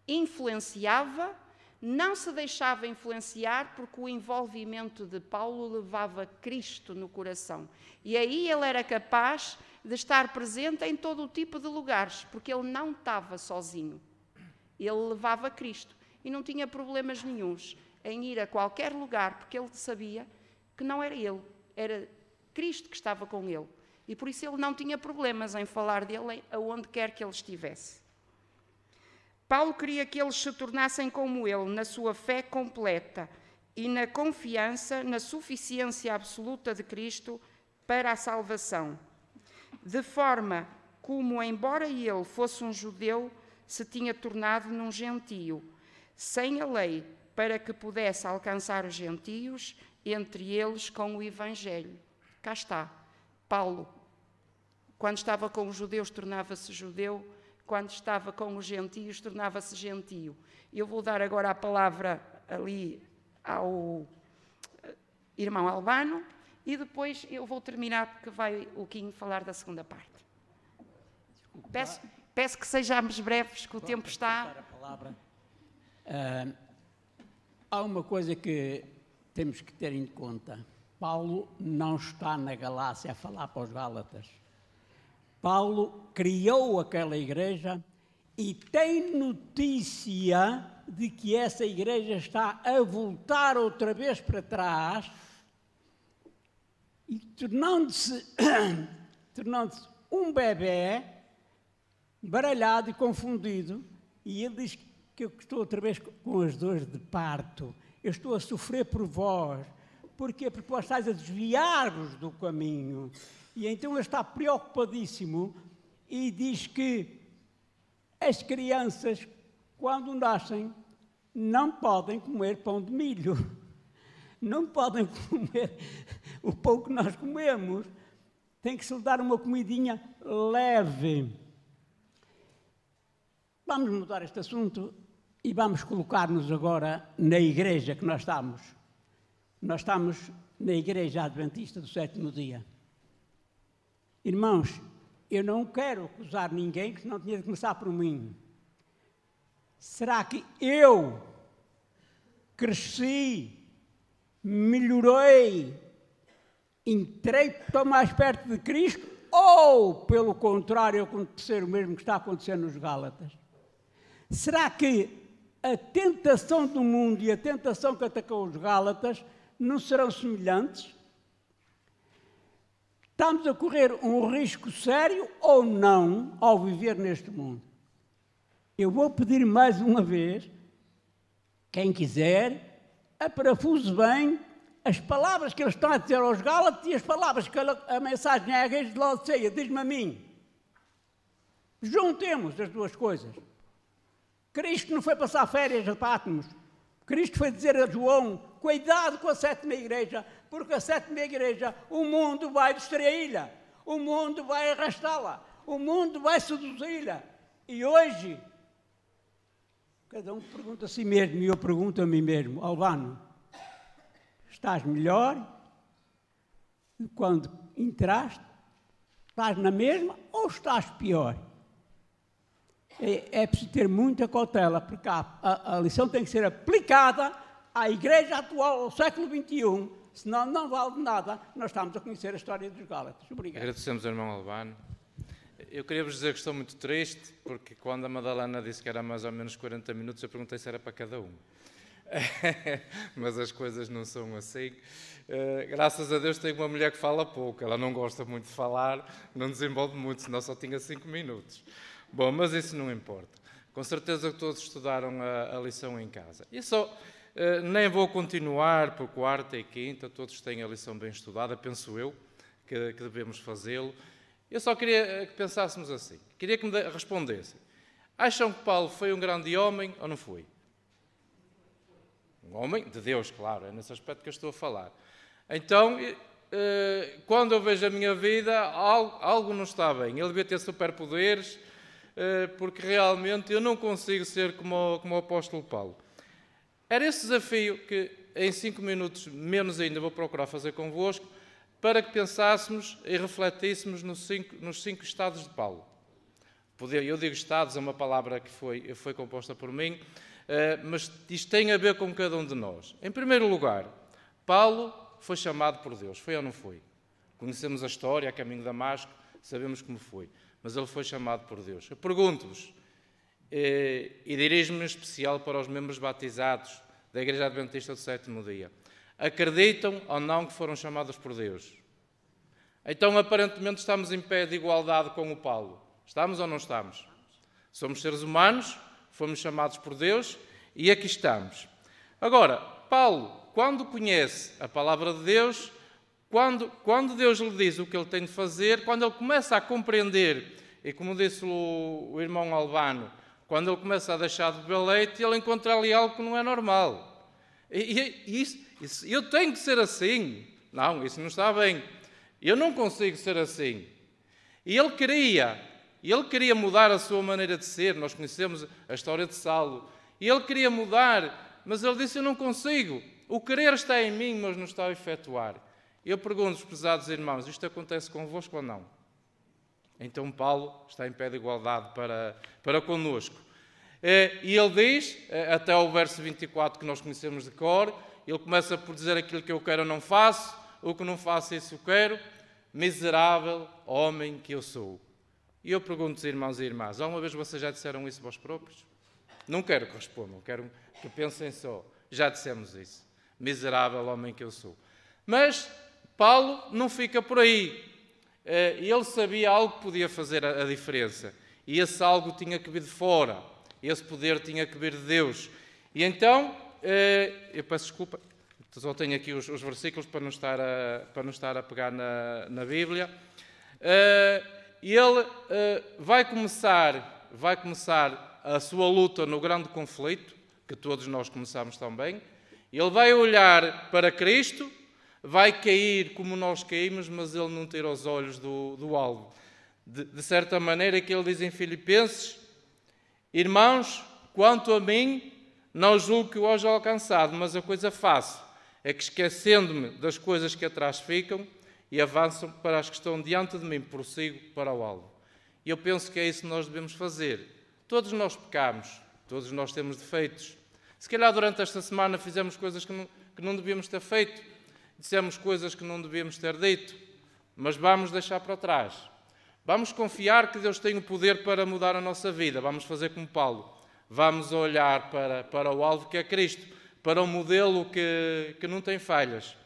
influenciava, não se deixava influenciar, porque o envolvimento de Paulo levava Cristo no coração. E aí ele era capaz de estar presente em todo o tipo de lugares, porque ele não estava sozinho. Ele levava Cristo e não tinha problemas nenhuns em ir a qualquer lugar, porque ele sabia que não era ele, era Cristo que estava com ele. E por isso ele não tinha problemas em falar dele aonde quer que ele estivesse. Paulo queria que eles se tornassem como ele, na sua fé completa e na confiança na suficiência absoluta de Cristo para a salvação. De forma como, embora ele fosse um judeu, se tinha tornado num gentio, sem a lei, para que pudesse alcançar os gentios, entre eles com o Evangelho. Cá está, Paulo. Quando estava com os judeus, tornava-se judeu. Quando estava com os gentios, tornava-se gentio. Eu vou dar agora a palavra ali ao irmão Albano e depois eu vou terminar, porque vai o Quinho falar da segunda parte. Peço que sejamos breves, que o tempo está... Há uma coisa que temos que ter em conta. Paulo não está na Galácia a falar para os Gálatas. Paulo criou aquela igreja e tem notícia de que essa igreja está a voltar outra vez para trás e tornando-se um bebê baralhado e confundido. E ele diz que eu estou outra vez com as dores de parto. Eu estou a sofrer por vós. Porquê? Porque vós estáis a desviar-vos do caminho. E então ele está preocupadíssimo e diz que as crianças, quando nascem, não podem comer pão de milho. Não podem comer o pão que nós comemos. Tem que se lhe dar uma comidinha leve. Vamos mudar este assunto e vamos colocar-nos agora na igreja que nós estamos. Nós estamos na Igreja Adventista do Sétimo Dia. Irmãos, eu não quero acusar ninguém, que não tinha de começar por mim. Será que eu cresci, melhorei, entrei para mais perto de Cristo, ou, pelo contrário, acontecer o mesmo que está acontecendo nos Gálatas? Será que a tentação do mundo e a tentação que atacou os Gálatas não serão semelhantes? Estamos a correr um risco sério ou não ao viver neste mundo? Eu vou pedir mais uma vez, quem quiser, parafuse bem as palavras que eles estão a dizer aos Gálatas e as palavras que a mensagem é a igreja de Laodiceia, diz-me a mim. Juntemos as duas coisas. Cristo não foi passar férias a Patmos. Cristo foi dizer a João, cuidado com a sétima igreja, porque a sétima igreja, o mundo vai distraí-la, o mundo vai arrastá-la, o mundo vai seduzi-la. E hoje, cada um pergunta a si mesmo, e eu pergunto a mim mesmo, Albano, estás melhor do que quando entraste? Estás na mesma ou estás pior? É preciso ter muita cautela, porque a lição tem que ser aplicada à igreja atual, ao século XXI, senão não vale de nada. Nós estamos a conhecer a história dos Gálatas. Obrigado. Agradecemos ao irmão Albano. Eu queria vos dizer que estou muito triste, porque quando a Madalena disse que era mais ou menos 40 minutos, eu perguntei se era para cada um. Mas as coisas não são assim. Graças a Deus tenho uma mulher que fala pouco, ela não gosta muito de falar, não desenvolve muito, senão só tinha 5 minutos. Bom, mas isso não importa. Com certeza que todos estudaram a lição em casa. E só, nem vou continuar por quarta e quinta, todos têm a lição bem estudada, penso eu, que devemos fazê-lo. Eu só queria que pensássemos assim, queria que me respondessem. Acham que Paulo foi um grande homem ou não foi? Um homem de Deus, claro, é nesse aspecto que eu estou a falar. Então, quando eu vejo a minha vida, algo não está bem. Ele devia ter superpoderes, porque realmente eu não consigo ser como o apóstolo Paulo. Era esse desafio que, em 5 minutos, menos ainda, vou procurar fazer convosco, para que pensássemos e refletíssemos nos 5 estados de Paulo. Eu digo estados, é uma palavra que foi composta por mim, mas isto tem a ver com cada um de nós. Em primeiro lugar, Paulo foi chamado por Deus, foi ou não foi? Conhecemos a história, a caminho de Damasco, sabemos como foi, mas ele foi chamado por Deus. Eu pergunto-vos, e dirijo-me em especial para os membros batizados da Igreja Adventista do Sétimo Dia, acreditam ou não que foram chamados por Deus? Então, aparentemente, estamos em pé de igualdade com o Paulo. Estamos ou não estamos? Somos seres humanos, fomos chamados por Deus e aqui estamos. Agora, Paulo, quando conhece a palavra de Deus, quando Deus lhe diz o que ele tem de fazer, quando ele começa a compreender, e como disse o irmão Albano, quando ele começa a deixar de beber leite, ele encontra ali algo que não é normal. Eu tenho que ser assim. Não, isso não está bem. Eu não consigo ser assim. E ele queria mudar a sua maneira de ser. Nós conhecemos a história de Saulo. E ele queria mudar, mas ele disse, eu não consigo. O querer está em mim, mas não está a efetuar. Eu pergunto-vos, prezados irmãos, isto acontece convosco ou não? Então Paulo está em pé de igualdade para connosco. E ele diz, até o verso 24 que nós conhecemos de cor, ele começa por dizer aquilo que eu quero eu não faço, o que não faço isso eu quero, miserável homem que eu sou. E eu pergunto, irmãos e irmãs, alguma vez vocês já disseram isso vós próprios? Não quero que respondam, quero que pensem só. Já dissemos isso. Miserável homem que eu sou. Mas Paulo não fica por aí. Ele sabia algo que podia fazer a diferença. E esse algo tinha que vir de fora. Esse poder tinha que vir de Deus. E então, eu peço desculpa, só tenho aqui os versículos para não estar a pegar na Bíblia. E ele vai começar a sua luta no grande conflito, que todos nós começamos também. Ele vai olhar para Cristo, vai cair como nós caímos, mas ele não tira os olhos do alvo. De certa maneira que ele diz em Filipenses, irmãos, quanto a mim, não julgo que o hoje alcançado, mas a coisa faço, é que esquecendo-me das coisas que atrás ficam e avançam para as que estão diante de mim, prossigo para o alvo. E eu penso que é isso que nós devemos fazer. Todos nós pecamos, todos nós temos defeitos. Se calhar durante esta semana fizemos coisas que não devíamos ter feito, dissemos coisas que não devíamos ter dito, mas vamos deixar para trás. Vamos confiar que Deus tem o poder para mudar a nossa vida. Vamos fazer como Paulo. Vamos olhar para o alvo que é Cristo, para um modelo que não tem falhas.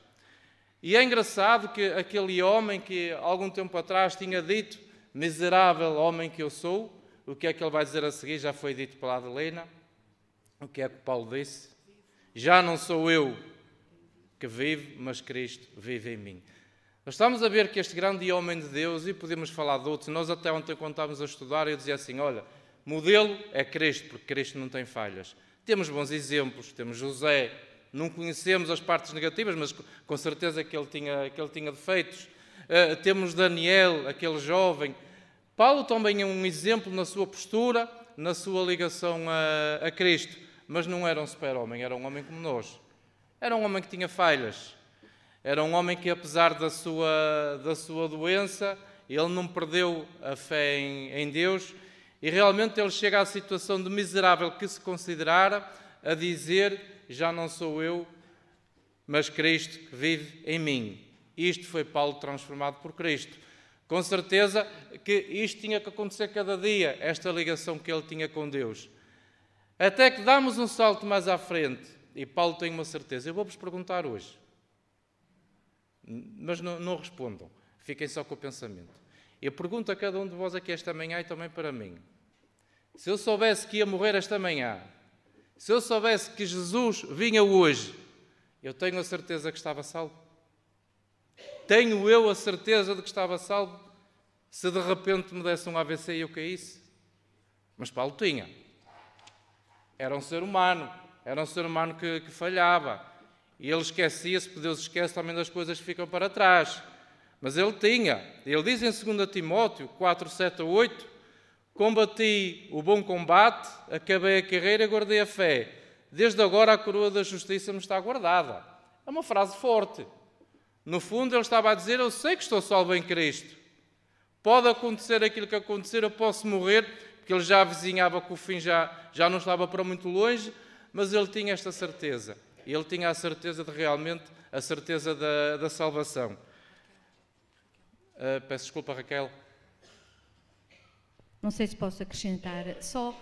E é engraçado que aquele homem que algum tempo atrás tinha dito, miserável homem que eu sou, o que é que ele vai dizer a seguir? Já foi dito pela Adelina. O que é que Paulo disse? Já não sou eu que vivo, mas Cristo vive em mim. Nós estamos a ver que este grande homem de Deus, e podemos falar de outros, nós até ontem quando estávamos a estudar, eu dizia assim, olha, modelo é Cristo, porque Cristo não tem falhas. Temos bons exemplos, temos José, não conhecemos as partes negativas, mas com certeza que ele tinha defeitos. Temos Daniel, aquele jovem. Paulo também é um exemplo na sua postura, na sua ligação a Cristo, mas não era um super-homem, era um homem como nós. Era um homem que tinha falhas. Era um homem que, apesar da sua doença, ele não perdeu a fé em Deus e realmente ele chega à situação de miserável que se considerara a dizer, já não sou eu, mas Cristo que vive em mim. Isto foi Paulo transformado por Cristo. Com certeza que isto tinha que acontecer cada dia, esta ligação que ele tinha com Deus. Até que damos um salto mais à frente e Paulo tem uma certeza. Eu vou-vos perguntar hoje. Mas não respondam, fiquem só com o pensamento. Eu pergunto a cada um de vós aqui esta manhã e também para mim. Se eu soubesse que ia morrer esta manhã, se eu soubesse que Jesus vinha hoje, eu tenho a certeza que estava salvo? Tenho eu a certeza de que estava salvo se de repente me desse um AVC e eu caísse? Mas Paulo tinha. Era um ser humano que falhava. E ele esquecia-se, porque Deus esquece também das coisas que ficam para trás. Mas ele tinha. Ele diz em 2 Timóteo 4, 7 a 8, combati o bom combate, acabei a carreira, guardei a fé. desde agora a coroa da justiça me está guardada. É uma frase forte. No fundo, ele estava a dizer, eu sei que estou salvo em Cristo. Pode acontecer aquilo que acontecer, eu posso morrer, porque ele já avizinhava que o fim já não estava para muito longe, mas ele tinha esta certeza. Ele tinha a certeza de realmente, a certeza da salvação. Peço desculpa, Raquel. Não sei se posso acrescentar, só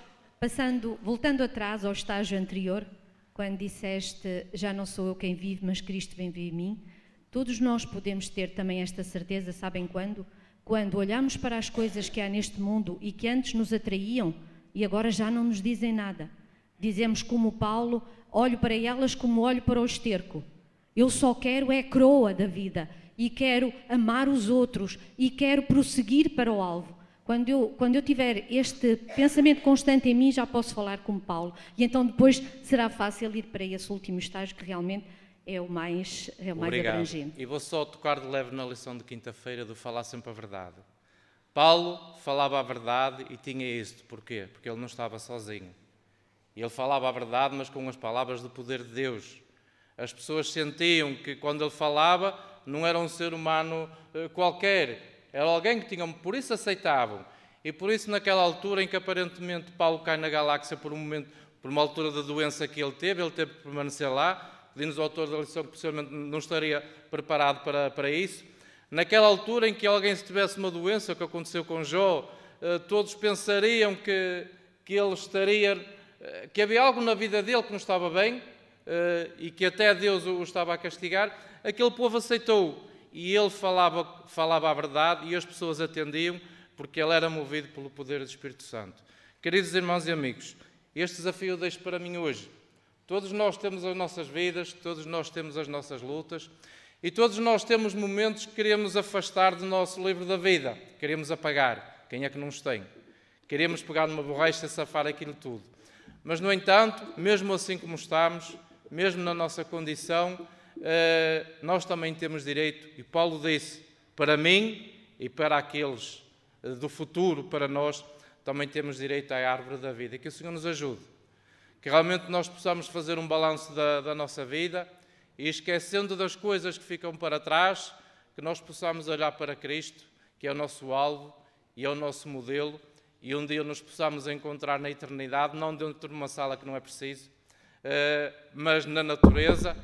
voltando atrás ao estágio anterior, quando disseste, já não sou eu quem vive, mas Cristo vem viver em mim, todos nós podemos ter também esta certeza, sabem quando? Quando olhamos para as coisas que há neste mundo e que antes nos atraíam e agora já não nos dizem nada. Dizemos como Paulo, olho para elas como olho para o esterco. Eu só quero é a coroa da vida e quero amar os outros e quero prosseguir para o alvo. Quando eu tiver este pensamento constante em mim, já posso falar como Paulo. E então depois será fácil ir para esse último estágio que realmente é o mais abrangente. E vou só tocar de leve na lição de quinta-feira do falar sempre a verdade. Paulo falava a verdade e tinha isto. Porquê? Porque ele não estava sozinho. Ele falava a verdade, mas com as palavras do poder de Deus. As pessoas sentiam que quando ele falava não era um ser humano qualquer. Era alguém que tinham, por isso aceitavam. E por isso naquela altura em que aparentemente Paulo cai na galáxia por uma altura da doença que ele teve que permanecer lá, diz-nos o autor da lição que possivelmente não estaria preparado para isso. Naquela altura em que alguém se tivesse uma doença, o que aconteceu com Jó, todos pensariam que ele estaria, que havia algo na vida dele que não estava bem e que até Deus o estava a castigar. Aquele povo aceitou. E ele falava a verdade e as pessoas atendiam porque ele era movido pelo poder do Espírito Santo. Queridos irmãos e amigos, este desafio eu deixo para mim hoje. Todos nós temos as nossas vidas, todos nós temos as nossas lutas e todos nós temos momentos que queremos afastar do nosso livro da vida, queremos apagar. Quem é que não os tem? Queremos pegar numa borracha e safar aquilo tudo. Mas, no entanto, mesmo assim como estamos, mesmo na nossa condição, nós também temos direito, e Paulo disse, para mim e para aqueles do futuro, para nós, também temos direito à árvore da vida. E que o Senhor nos ajude, que realmente nós possamos fazer um balanço da nossa vida e, esquecendo das coisas que ficam para trás, que nós possamos olhar para Cristo, que é o nosso alvo e é o nosso modelo, e um dia nos possamos encontrar na eternidade, não dentro de uma sala que não é preciso, mas na natureza,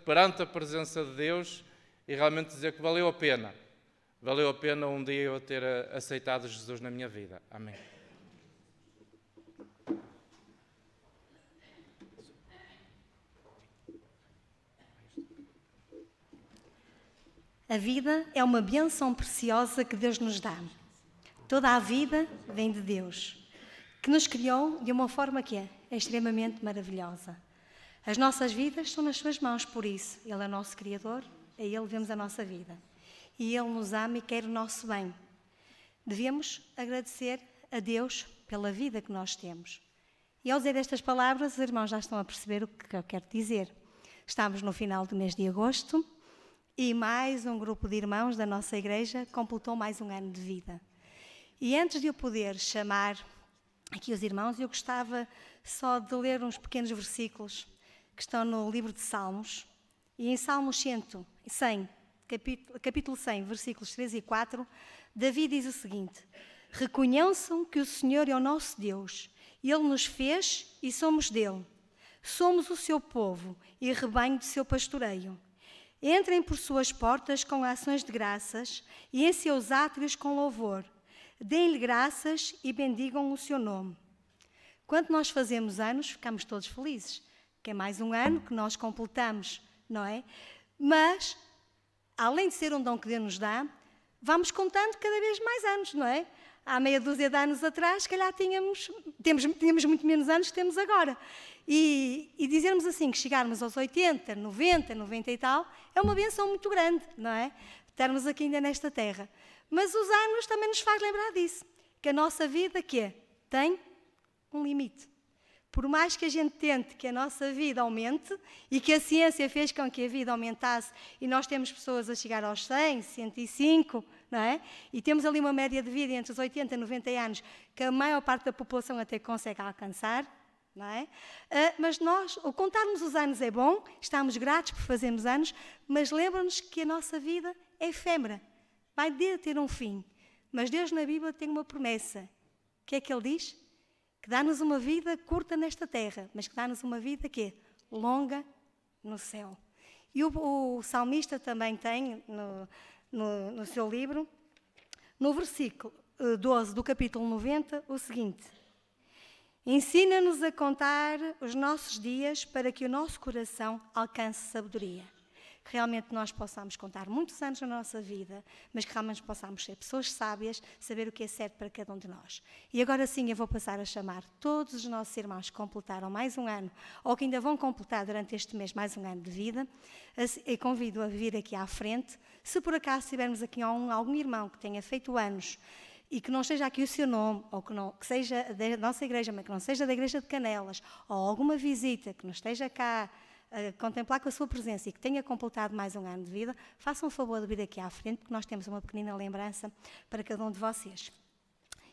perante a presença de Deus, e realmente dizer que valeu a pena um dia eu ter aceitado Jesus na minha vida. Amém. A vida é uma bênção preciosa que Deus nos dá. Toda a vida vem de Deus, que nos criou de uma forma que é extremamente maravilhosa. As nossas vidas estão nas suas mãos, por isso. Ele é o nosso Criador, a Ele vemos a nossa vida. E Ele nos ama e quer o nosso bem. Devemos agradecer a Deus pela vida que nós temos. E ao dizer estas palavras, os irmãos já estão a perceber o que eu quero dizer. Estamos no final do mês de agosto e mais um grupo de irmãos da nossa igreja completou mais um ano de vida. E antes de eu poder chamar aqui os irmãos, eu gostava só de ler uns pequenos versículos que estão no livro de Salmos. E em Salmos 100, capítulo 100, versículos 3 e 4, Davi diz o seguinte: reconheçam que o Senhor é o nosso Deus, Ele nos fez e somos dele. Somos o seu povo e rebanho de seu pastoreio. Entrem por suas portas com ações de graças e em seus átrios com louvor. Deem-lhe graças e bendigam o seu nome. Quando nós fazemos anos, ficamos todos felizes, que é mais um ano que nós completamos, não é? Mas, além de ser um dom que Deus nos dá, vamos contando cada vez mais anos, não é? Há meia dúzia de anos atrás, se calhar tínhamos muito menos anos que temos agora. E dizermos assim, que chegarmos aos 80, 90, 90 e tal, é uma benção muito grande, não é? Estarmos aqui ainda nesta terra. Mas os anos também nos faz lembrar disso, que a nossa vida tem um limite. Por mais que a gente tente que a nossa vida aumente e que a ciência fez com que a vida aumentasse e nós temos pessoas a chegar aos 100, 105, não é? E temos ali uma média de vida entre os 80 e 90 anos que a maior parte da população até consegue alcançar, não é? Mas nós, ao contarmos os anos é bom, estamos gratos por fazermos anos, mas lembra-nos que a nossa vida é efêmera, vai ter um fim. Mas Deus na Bíblia tem uma promessa. O que é que Ele diz? Que dá-nos uma vida curta nesta terra, mas que dá-nos uma vida que é longa no céu. E o salmista também tem no seu livro, no versículo 12 do capítulo 90, o seguinte: ensina-nos a contar os nossos dias para que o nosso coração alcance sabedoria. Que realmente nós possamos contar muitos anos na nossa vida, mas que realmente possamos ser pessoas sábias, saber o que é certo para cada um de nós. E agora sim eu vou passar a chamar todos os nossos irmãos que completaram mais um ano, ou que ainda vão completar durante este mês mais um ano de vida, e convido a vir aqui à frente. Se por acaso tivermos aqui algum irmão que tenha feito anos, e que não esteja aqui o seu nome, ou que seja da nossa igreja, mas que não seja da igreja de Canelas, ou alguma visita que não esteja cá a contemplar com a sua presença e que tenha completado mais um ano de vida, façam o favor de vir aqui à frente, porque nós temos uma pequenina lembrança para cada um de vocês.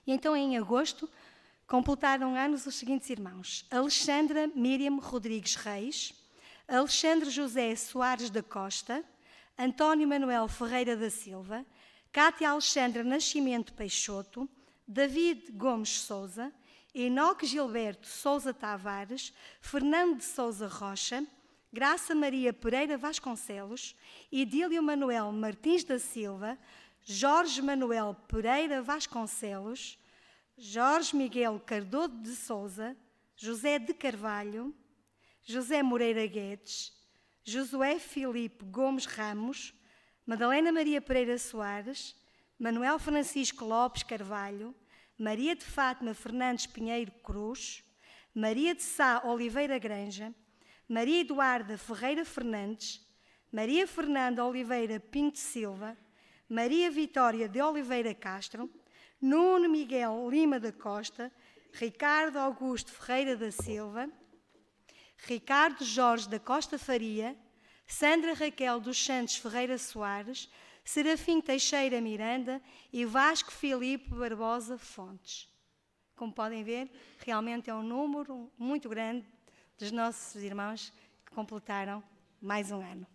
E então, em agosto, completaram anos os seguintes irmãos: Alexandra Miriam Rodrigues Reis, Alexandre José Soares da Costa, António Manuel Ferreira da Silva, Cátia Alexandra Nascimento Peixoto, David Gomes Souza, Enoque Gilberto Souza Tavares, Fernando de Souza Rocha, Graça Maria Pereira Vasconcelos, Idílio Manuel Martins da Silva, Jorge Manuel Pereira Vasconcelos, Jorge Miguel Cardoso de Souza, José de Carvalho, José Moreira Guedes, Josué Filipe Gomes Ramos, Madalena Maria Pereira Soares, Manuel Francisco Lopes Carvalho, Maria de Fátima Fernandes Pinheiro Cruz, Maria de Sá Oliveira Granja, Maria Eduarda Ferreira Fernandes, Maria Fernanda Oliveira Pinto Silva, Maria Vitória de Oliveira Castro, Nuno Miguel Lima da Costa, Ricardo Augusto Ferreira da Silva, Ricardo Jorge da Costa Faria, Sandra Raquel dos Santos Ferreira Soares, Serafim Teixeira Miranda e Vasco Filipe Barbosa Fontes. Como podem ver, realmente é um número muito grande dos nossos irmãos que completaram mais um ano.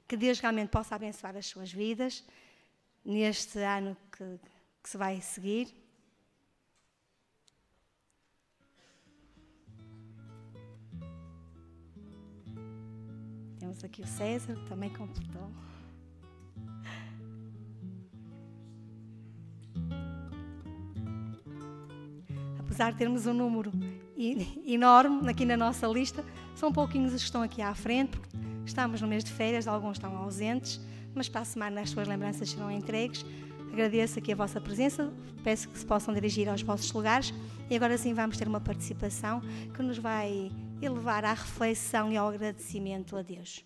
Que Deus realmente possa abençoar as suas vidas neste ano que se vai seguir. Temos aqui o César, que também completou. Apesar de termos um número enorme aqui na nossa lista, são pouquinhos os que estão aqui à frente, porque estamos no mês de férias, alguns estão ausentes, mas para a semana as suas lembranças serão entregues. Agradeço aqui a vossa presença, peço que se possam dirigir aos vossos lugares e agora sim vamos ter uma participação que nos vai elevar à reflexão e ao agradecimento a Deus.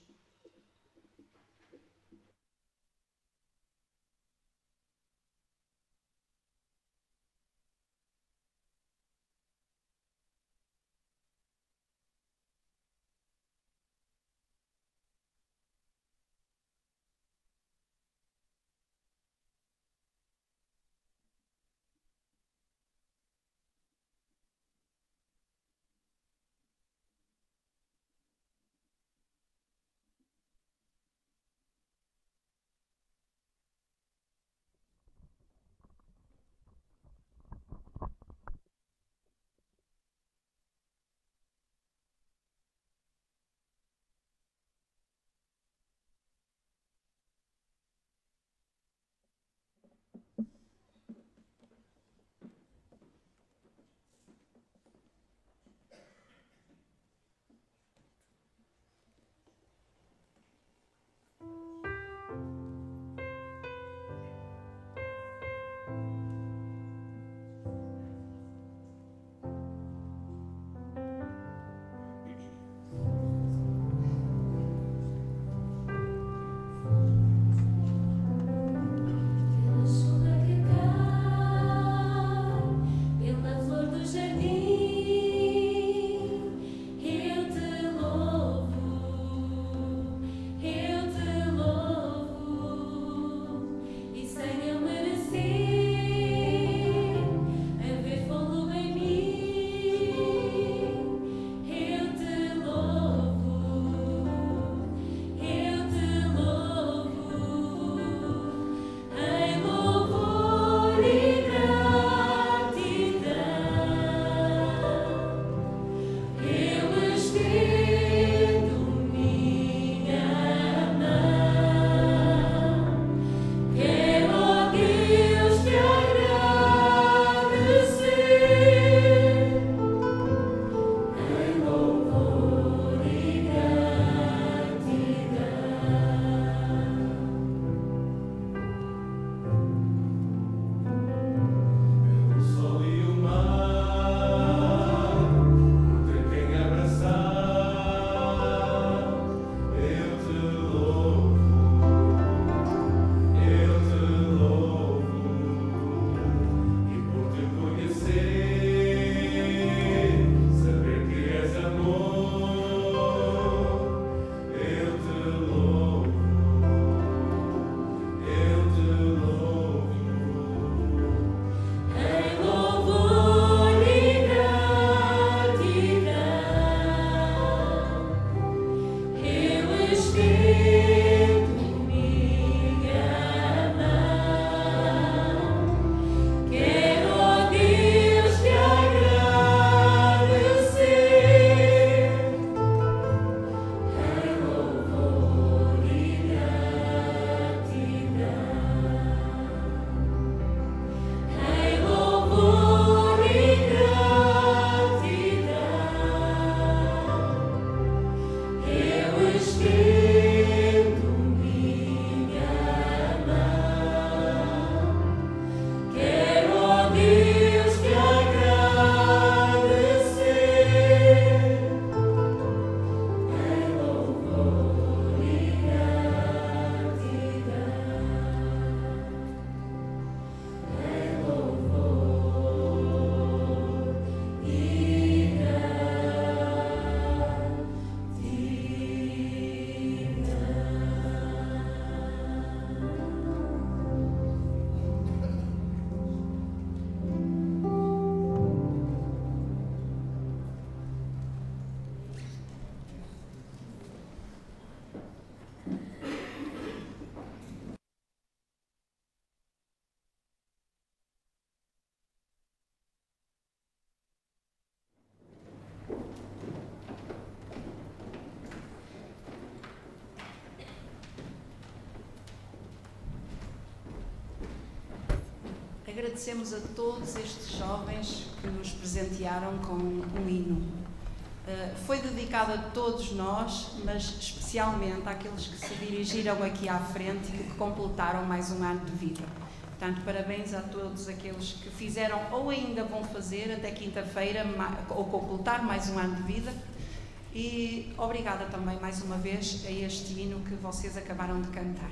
Agradecemos a todos estes jovens que nos presentearam com um hino. Foi dedicado a todos nós, mas especialmente àqueles que se dirigiram aqui à frente e que completaram mais um ano de vida. Portanto, parabéns a todos aqueles que fizeram ou ainda vão fazer até quinta-feira ou completar mais um ano de vida. E obrigada também mais uma vez a este hino que vocês acabaram de cantar.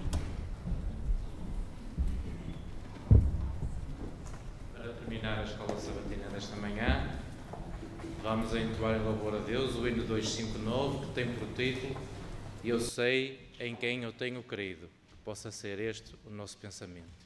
Para terminar a escola sabatina desta manhã, vamos a entoar em louvor a Deus o hino 259, que tem por título Eu sei em quem eu tenho crido. Que possa ser este o nosso pensamento.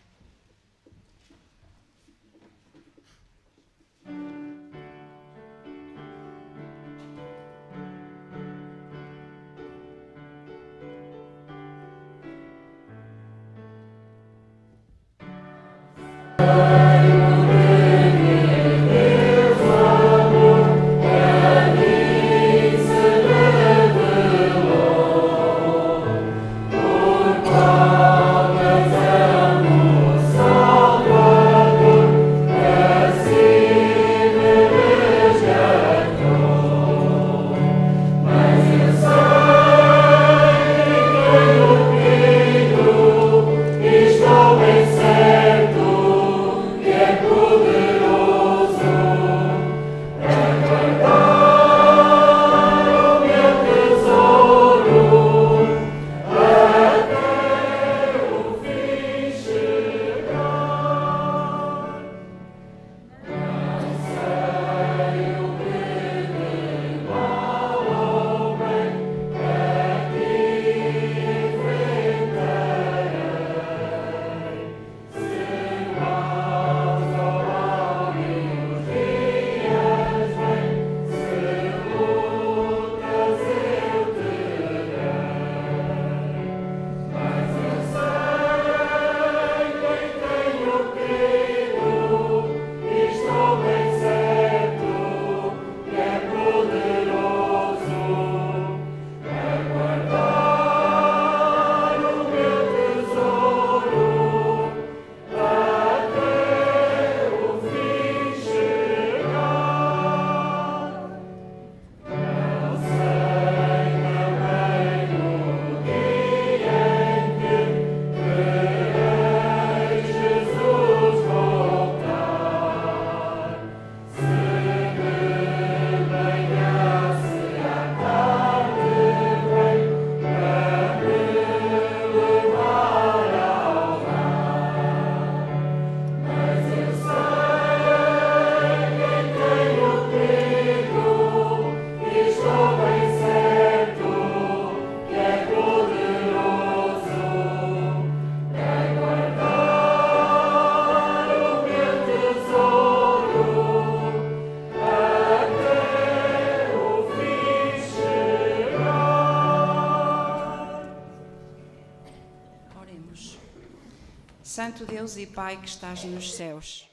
Santo Deus e Pai que estás nos céus,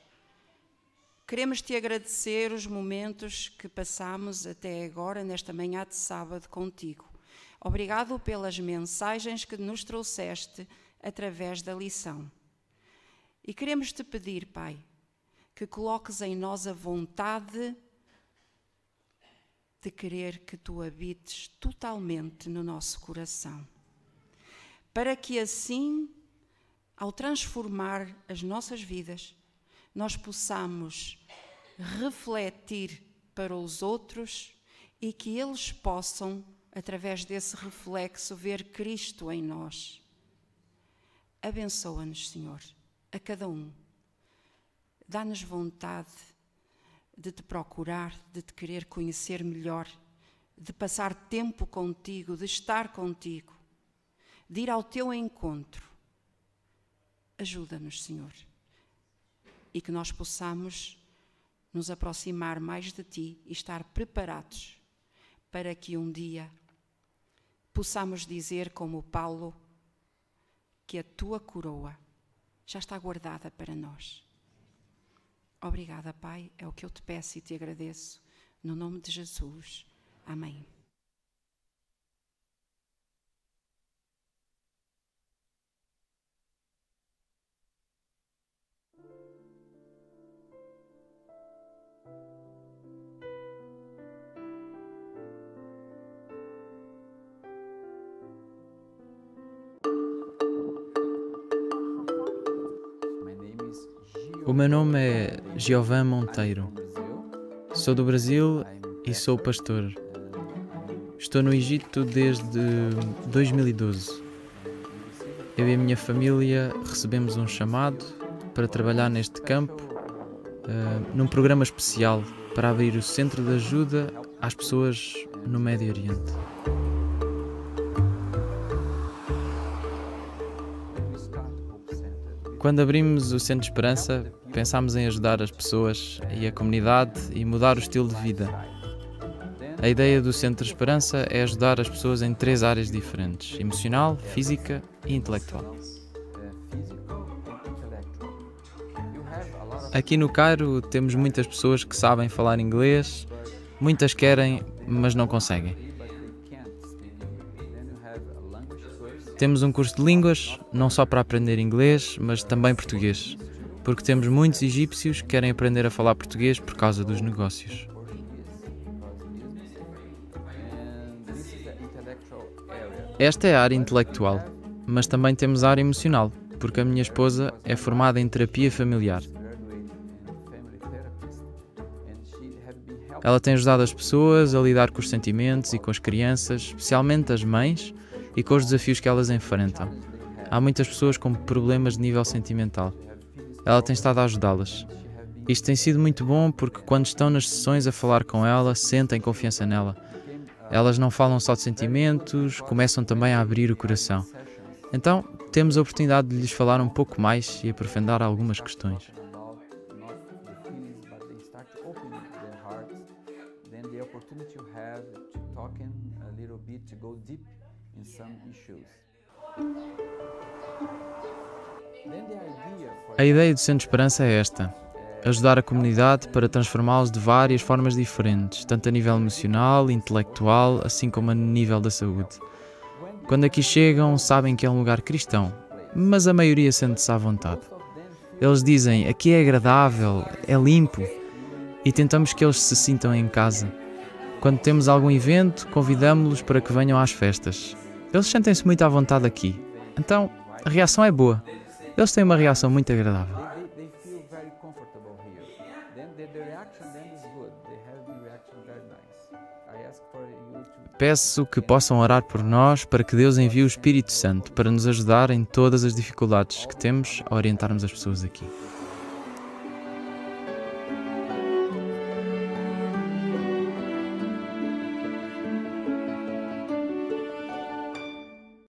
queremos te agradecer os momentos que passamos até agora, nesta manhã de sábado, contigo. Obrigado pelas mensagens que nos trouxeste através da lição. E queremos te pedir, Pai, que coloques em nós a vontade de querer que tu habites totalmente no nosso coração, para que assim, ao transformar as nossas vidas, nós possamos refletir para os outros e que eles possam, através desse reflexo, ver Cristo em nós. Abençoa-nos, Senhor, a cada um. Dá-nos vontade de te procurar, de te querer conhecer melhor, de passar tempo contigo, de estar contigo, de ir ao teu encontro. Ajuda-nos, Senhor, e que nós possamos nos aproximar mais de Ti e estar preparados para que um dia possamos dizer, como Paulo, que a Tua coroa já está guardada para nós. Obrigada, Pai, é o que eu te peço e te agradeço, no nome de Jesus. Amém. O meu nome é Giovan Monteiro. Sou do Brasil e sou pastor. Estou no Egito desde 2012. Eu e a minha família recebemos um chamado para trabalhar neste campo, num programa especial para abrir o centro de ajuda às pessoas no Médio Oriente. Quando abrimos o Centro de Esperança, pensámos em ajudar as pessoas e a comunidade e mudar o estilo de vida. A ideia do Centro de Esperança é ajudar as pessoas em 3 áreas diferentes: emocional, física e intelectual. Aqui no Cairo temos muitas pessoas que sabem falar inglês, muitas querem, mas não conseguem. Temos um curso de línguas, não só para aprender inglês, mas também português, porque temos muitos egípcios que querem aprender a falar português por causa dos negócios. Esta é a área intelectual, mas também temos a área emocional, porque a minha esposa é formada em terapia familiar. Ela tem ajudado as pessoas a lidar com os sentimentos e com as crianças, especialmente as mães, e com os desafios que elas enfrentam. Há muitas pessoas com problemas de nível sentimental. Ela tem estado a ajudá-las. Isto tem sido muito bom porque quando estão nas sessões a falar com ela, sentem confiança nela. Elas não falam só de sentimentos, começam também a abrir o coração. Então, temos a oportunidade de lhes falar um pouco mais e aprofundar algumas questões. A ideia do Centro de Esperança é esta: ajudar a comunidade para transformá-los de várias formas diferentes, tanto a nível emocional, intelectual, assim como a nível da saúde. Quando aqui chegam, sabem que é um lugar cristão, mas a maioria sente-se à vontade. Eles dizem: aqui é agradável, é limpo, e tentamos que eles se sintam em casa. Quando temos algum evento, convidamos-los para que venham às festas. Eles sentem-se muito à vontade aqui, então a reação é boa. Eles têm uma reação muito agradável. Peço que possam orar por nós para que Deus envie o Espírito Santo para nos ajudar em todas as dificuldades que temos a orientarmos as pessoas aqui.